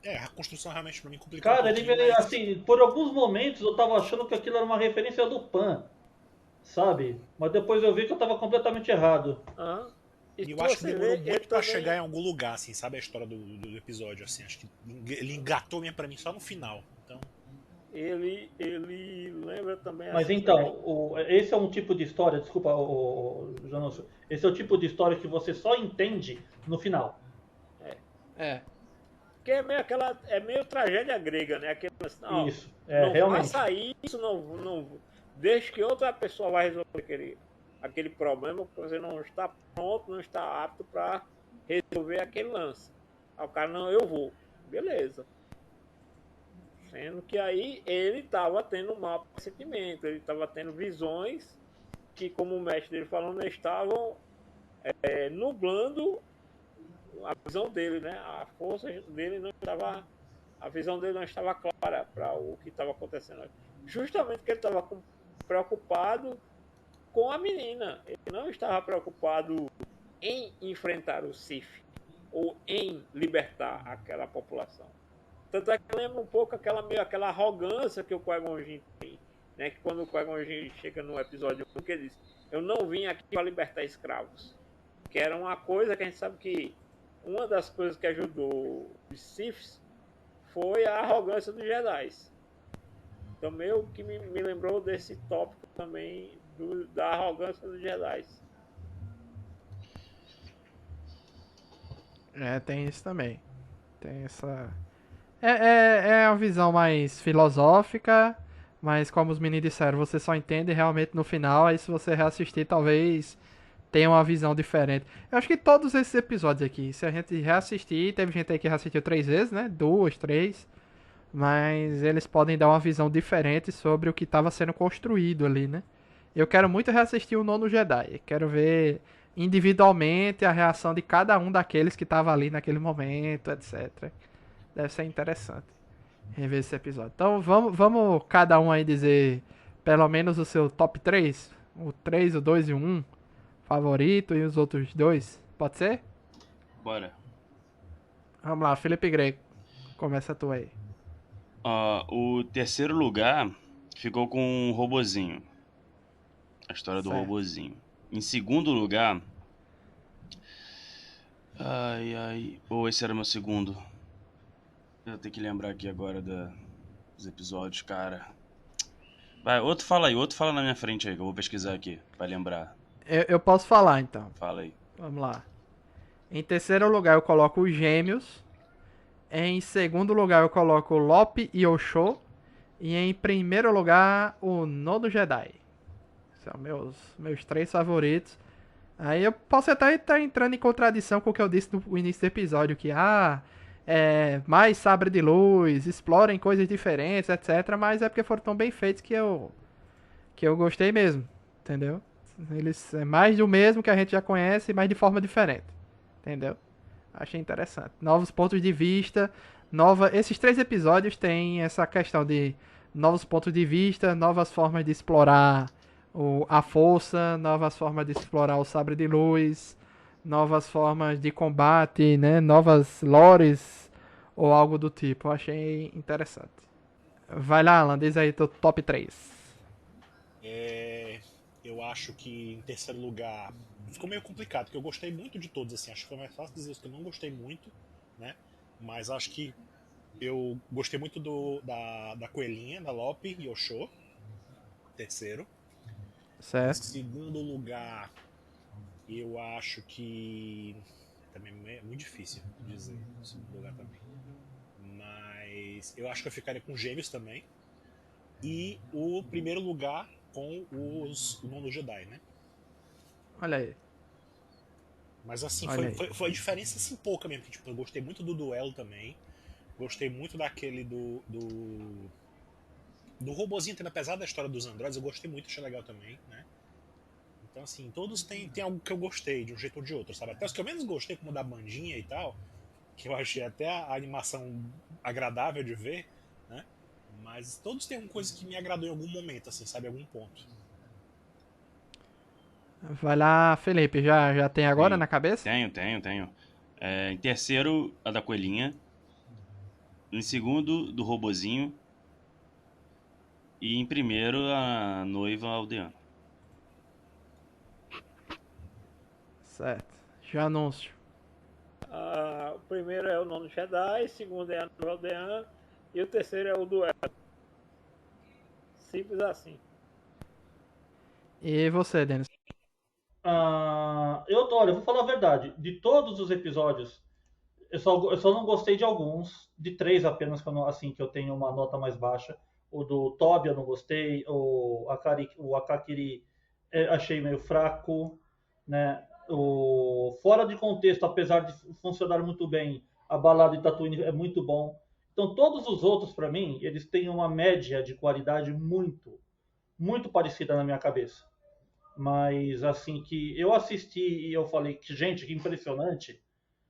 A construção realmente pra mim complicou um Cara, pouquinho, mas. assim, por alguns momentos eu tava achando que aquilo era uma referência do Pan, sabe? Mas depois eu vi que eu tava completamente errado. Ah, E eu acho que demorou muito pra também... chegar em algum lugar, assim, sabe? A história do episódio, assim. Acho que ele engatou mesmo pra mim só no final. Então. Ele lembra também Mas assim, então, esse é um tipo de história, desculpa, Janúcio, esse é o tipo de história que você só entende no final. É. que é meio é meio tragédia grega, né? Aquele, não, Isso, não realmente. faça isso, não, deixe que outra pessoa vai resolver aquele problema, porque você não está pronto, não está apto para resolver aquele lance. Aí o cara, não, eu vou. Beleza. Sendo que aí ele estava tendo um mau pressentimento, ele estava tendo visões que, como o mestre dele falando, estavam nublando a visão dele, né? A força dele não estava, a visão dele não estava clara para o que estava acontecendo. Justamente porque ele estava preocupado com a menina. Ele não estava preocupado em enfrentar o Sith ou em libertar aquela população. Tanto é que lembra um pouco aquela arrogância que o Qui-Gon Jinn tem, né? Que quando o Qui-Gon Jinn chega no episódio 1, que ele diz: eu não vim aqui para libertar escravos. Que era uma coisa que a gente sabe que uma das coisas que ajudou os Siths foi a arrogância dos Jedi. Então meio que me lembrou desse tópico também da arrogância dos Jedi. Tem isso também. Tem essa. É uma visão mais filosófica, mas como os meninos disseram, você só entende realmente no final, aí se você reassistir, talvez tenha uma visão diferente. Eu acho que todos esses episódios aqui, se a gente reassistir, teve gente aí que reassistiu 3 vezes, né? 2, 3. Mas eles podem dar uma visão diferente sobre o que estava sendo construído ali, né? Eu quero muito reassistir o Nono Jedi. Quero ver individualmente a reação de cada um daqueles que estava ali naquele momento, etc. Deve ser interessante rever esse episódio. Então vamos cada um aí dizer pelo menos o seu top 3. O 3, o 2 e o 1 favorito e os outros dois. Pode ser? Bora. Vamos lá, Felipe Greco. Começa tu aí. O terceiro lugar ficou com um robozinho. A história do Certo. robozinho. Em segundo lugar... Ai... esse era meu segundo. Eu tenho que lembrar aqui agora dos episódios, cara. Vai, outro fala na minha frente aí, que eu vou pesquisar aqui, pra lembrar. Eu posso falar então. Fala aí. Vamos lá. Em terceiro lugar eu coloco os Gêmeos. Em segundo lugar eu coloco o Lope e Osho. E em primeiro lugar o Nono Jedi. São meus 3 favoritos. Aí eu posso até estar entrando em contradição com o que eu disse no início do episódio. Que mais sabre de luz, explorem coisas diferentes, etc. Mas é porque foram tão bem feitos que eu gostei mesmo. Entendeu? Eles é mais do mesmo que a gente já conhece, mas de forma diferente. Entendeu? Achei interessante. Novos pontos de vista. Esses 3 episódios têm essa questão de novos pontos de vista, novas formas de explorar a força, novas formas de explorar o sabre de luz, novas formas de combate, né? Novas lores ou algo do tipo. Eu achei interessante. Vai lá, Alan, diz aí teu top 3. Eu acho que em terceiro lugar ficou meio complicado, porque eu gostei muito de todos, assim, acho que foi mais fácil dizer isso, que eu não gostei muito, né? Mas acho que eu gostei muito da Coelhinha, da Lope e Osho, terceiro. Em Certo. segundo lugar, eu acho que... também é muito difícil dizer o segundo lugar também. Mas eu acho que eu ficaria com Gêmeos também. E o primeiro lugar com o Nono Jedi, né? Olha aí. Mas assim, Olha aí. foi a diferença assim pouca mesmo. Tipo, eu gostei muito do duelo também. Gostei muito daquele do robozinho, tendo apesar da história dos androides, eu gostei muito, achei legal também, né? Então, assim, todos tem algo que eu gostei, de um jeito ou de outro, sabe? Até os que eu menos gostei, como o da bandinha e tal, que eu achei até a animação agradável de ver, né? Mas todos têm uma coisa que me agradou em algum momento, assim, sabe? Algum ponto. Vai lá, Felipe, já tem agora Tenho. na cabeça? Tenho. Em terceiro, a da coelhinha. Em segundo, do robozinho. E em primeiro, a noiva aldeana. Certo. Já anúncio. O primeiro é o Nono Jedi, o segundo é a Nova Aldeã e o terceiro é o Duelo. Simples assim. E você, Denis? Olha, eu vou falar a verdade. De todos os episódios, eu só não gostei de alguns, de três apenas que que eu tenho uma nota mais baixa. O do Toby eu não gostei, o Akakiri achei meio fraco, né? O fora de contexto, apesar de funcionar muito bem, a balada de Tatooine é muito bom. Então todos os outros para mim, eles têm uma média de qualidade muito, muito parecida na minha cabeça. Mas assim que eu assisti e eu falei que gente, que impressionante,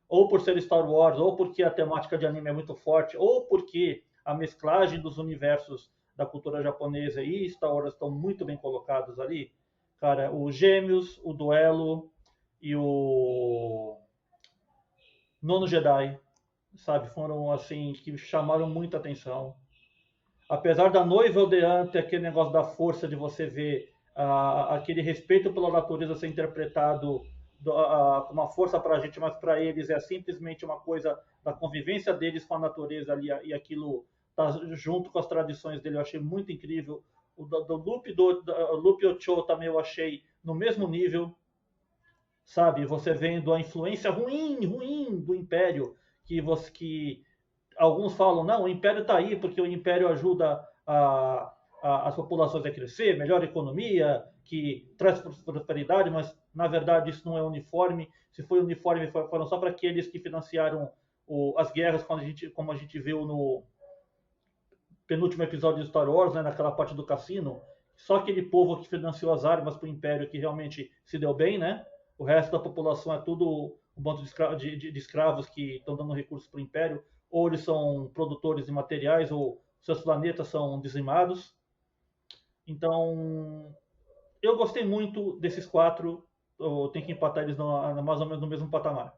ou por ser Star Wars, ou porque a temática de anime é muito forte, ou porque a mesclagem dos universos da cultura japonesa e Star Wars estão muito bem colocados ali. Cara, o Gêmeos, o Duelo e o Nono Jedi, sabe, foram assim que chamaram muita atenção. Apesar da noiva aldeante, aquele negócio da força de você ver aquele respeito pela natureza ser interpretado com uma força para a gente, mas para eles é simplesmente uma coisa da convivência deles com a natureza ali, e aquilo tá junto com as tradições dele, eu achei muito incrível. O do Lupe Ocho também eu achei no mesmo nível, sabe? Você vendo a influência ruim do Império, que alguns falam, não, o Império está aí porque o Império ajuda as populações a crescer, melhor economia, que traz prosperidade, mas na verdade isso não é uniforme. Se foi uniforme, foram só para aqueles que financiaram as guerras, como a gente viu no penúltimo episódio de Star Wars, né, naquela parte do cassino. Só aquele povo que financiou as armas para o Império que realmente se deu bem, né? O resto da população é tudo um bando de escravos que estão dando recursos para o Império, ou eles são produtores de materiais, ou seus planetas são dizimados. Então, eu gostei muito desses quatro. Eu tenho que empatar eles mais ou menos no mesmo patamar.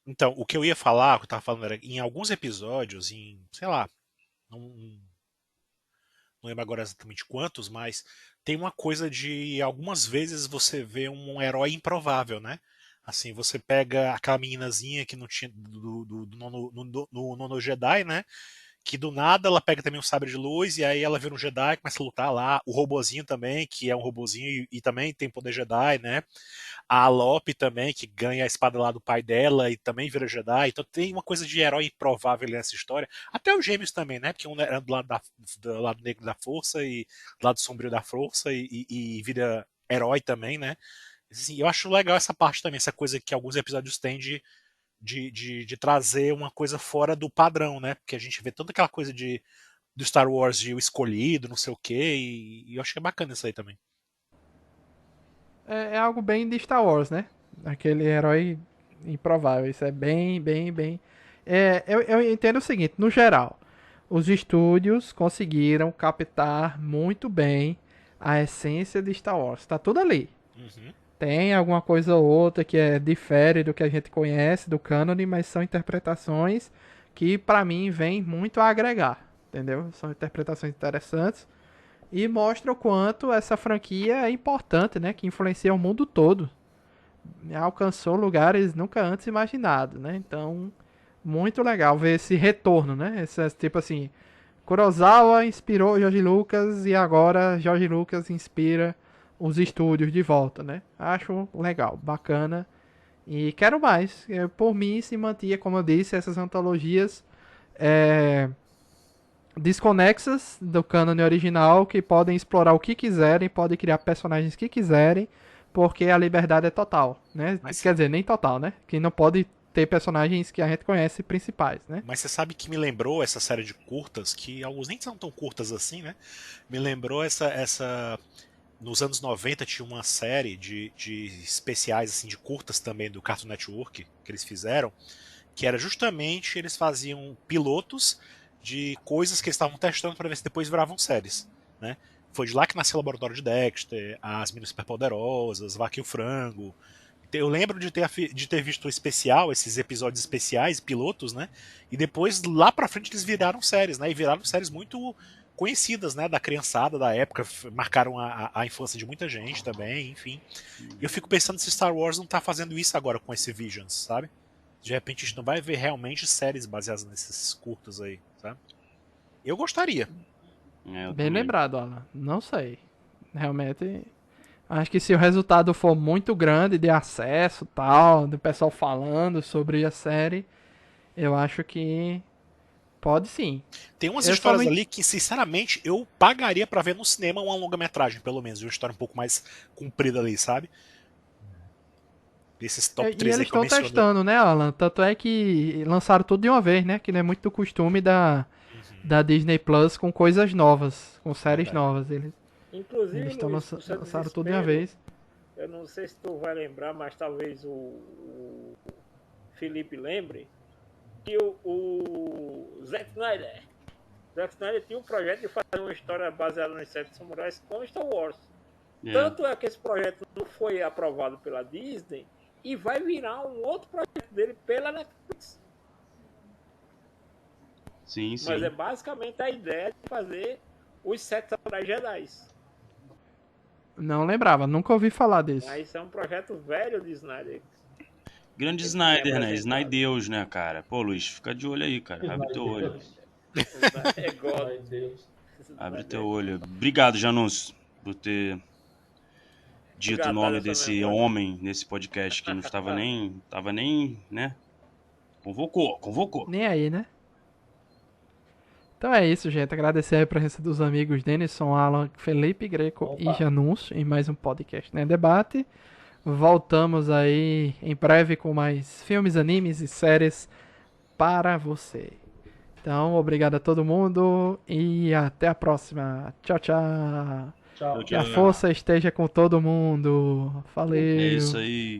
Então, o que eu ia falar, o que eu tava falando era, em alguns episódios, sei lá, não, não lembro agora exatamente quantos, mas tem uma coisa de algumas vezes você vê um herói improvável, né? Assim, você pega aquela meninazinha que não tinha no Nono Jedi, né? Que do nada ela pega também um sabre de luz e aí ela vira um Jedi, começa a lutar lá. O robozinho também, que é um robozinho e também tem poder Jedi, né? A Alope também, que ganha a espada lá do pai dela e também vira Jedi. Então tem uma coisa de herói improvável nessa história. Até os gêmeos também, né? Porque um era do lado negro da força e do lado sombrio da força e vira herói também, né? Assim, eu acho legal essa parte também, essa coisa que alguns episódios têm de trazer uma coisa fora do padrão, né? Porque a gente vê toda aquela coisa do Star Wars de o escolhido, não sei o quê, e eu acho que é bacana isso aí também. É algo bem de Star Wars, né? Aquele herói improvável. Isso é bem. Eu entendo o seguinte: no geral, os estúdios conseguiram captar muito bem a essência de Star Wars. Tá tudo ali. Uhum. Tem alguma coisa ou outra que difere do que a gente conhece do cânone, mas são interpretações que pra mim vêm muito a agregar, entendeu? São interpretações interessantes e mostram o quanto essa franquia é importante, né? Que influencia o mundo todo. Alcançou lugares nunca antes imaginados, né? Então, muito legal ver esse retorno, né? Esse tipo assim, Kurosawa inspirou George Lucas e agora George Lucas inspira os estúdios de volta, né? Acho legal, bacana E quero mais. Por mim, se mantinha, como eu disse, essas antologias é, desconexas do cânone original, que podem explorar o que quiserem, podem criar personagens que quiserem, porque a liberdade é total, né? Mas- Quer dizer, nem total, né? Que não pode ter personagens que a gente conhece principais, né? Mas você sabe que me lembrou essa série de curtas, que alguns nem são tão curtas assim, né? Me lembrou essa. Nos anos 90 tinha uma série de especiais, assim, de curtas também do Cartoon Network, que eles fizeram, que era justamente, eles faziam pilotos de coisas que eles estavam testando para ver se depois viravam séries, né? Foi de lá que nasceu o Laboratório de Dexter, As Meninas Superpoderosas, Vaca e o Frango. Eu lembro de ter visto o especial, esses episódios especiais, pilotos, né? E depois, lá pra frente, eles viraram séries, né? E viraram séries muito conhecidas, né? Da criançada da época, marcaram a infância de muita gente também, enfim. E eu fico pensando se Star Wars não tá fazendo isso agora com esse Visions, sabe? De repente a gente não vai ver realmente séries baseadas nesses curtas aí, sabe? Eu gostaria. É, eu Bem também. lembrado, Alan. Não sei. Realmente, acho que se o resultado for muito grande de acesso, tal, do pessoal falando sobre a série, eu acho que pode sim. Tem umas Eu histórias somente- ali que, sinceramente, eu pagaria pra ver no cinema uma longa-metragem, pelo menos. Uma história um pouco mais comprida ali, sabe? Esses top E 3 aí eles que eu estão mencionei. testando, né, Alan? Tanto é que lançaram tudo de uma vez, né? Que não é muito do costume da Disney Plus com coisas novas, com séries Verdade. novas. Eles Inclusive, estão Luiz, pro seu lançaram tudo de uma desespero, vez. eu não sei se tu vai lembrar, mas talvez o Felipe lembre, que o Zack Snyder tinha um projeto de fazer uma história baseada nos Sete Samurais com Star Wars. É. Tanto é que esse projeto não foi aprovado pela Disney e vai virar um outro projeto dele pela Netflix. Sim, sim. Mas é basicamente a ideia de fazer os Sete Samurais Jedi. Não lembrava, nunca ouvi falar disso. Mas isso é um projeto velho de Snyder. Grande Ele Snyder, tinha né? apresentado. Snydeus, né, cara? Pô, Luiz, fica de olho aí, cara. Abre teu olho. É God. Ai, Deus. Abre teu olho. Obrigado, Janus, por ter dito Obrigado, o nome essa desse memória. homem nesse podcast que não estava nem, né? Convocou. Nem aí, né? Então é isso, gente. Agradecer a presença dos amigos Denison, Alan, Felipe Greco e Opa. Janus em mais um podcast, né? Debate. Voltamos aí em breve com mais filmes, animes e séries para você. Então, obrigado a todo mundo e até a próxima. Tchau, tchau. Tchau. Que a força esteja com todo mundo. Valeu. É isso aí.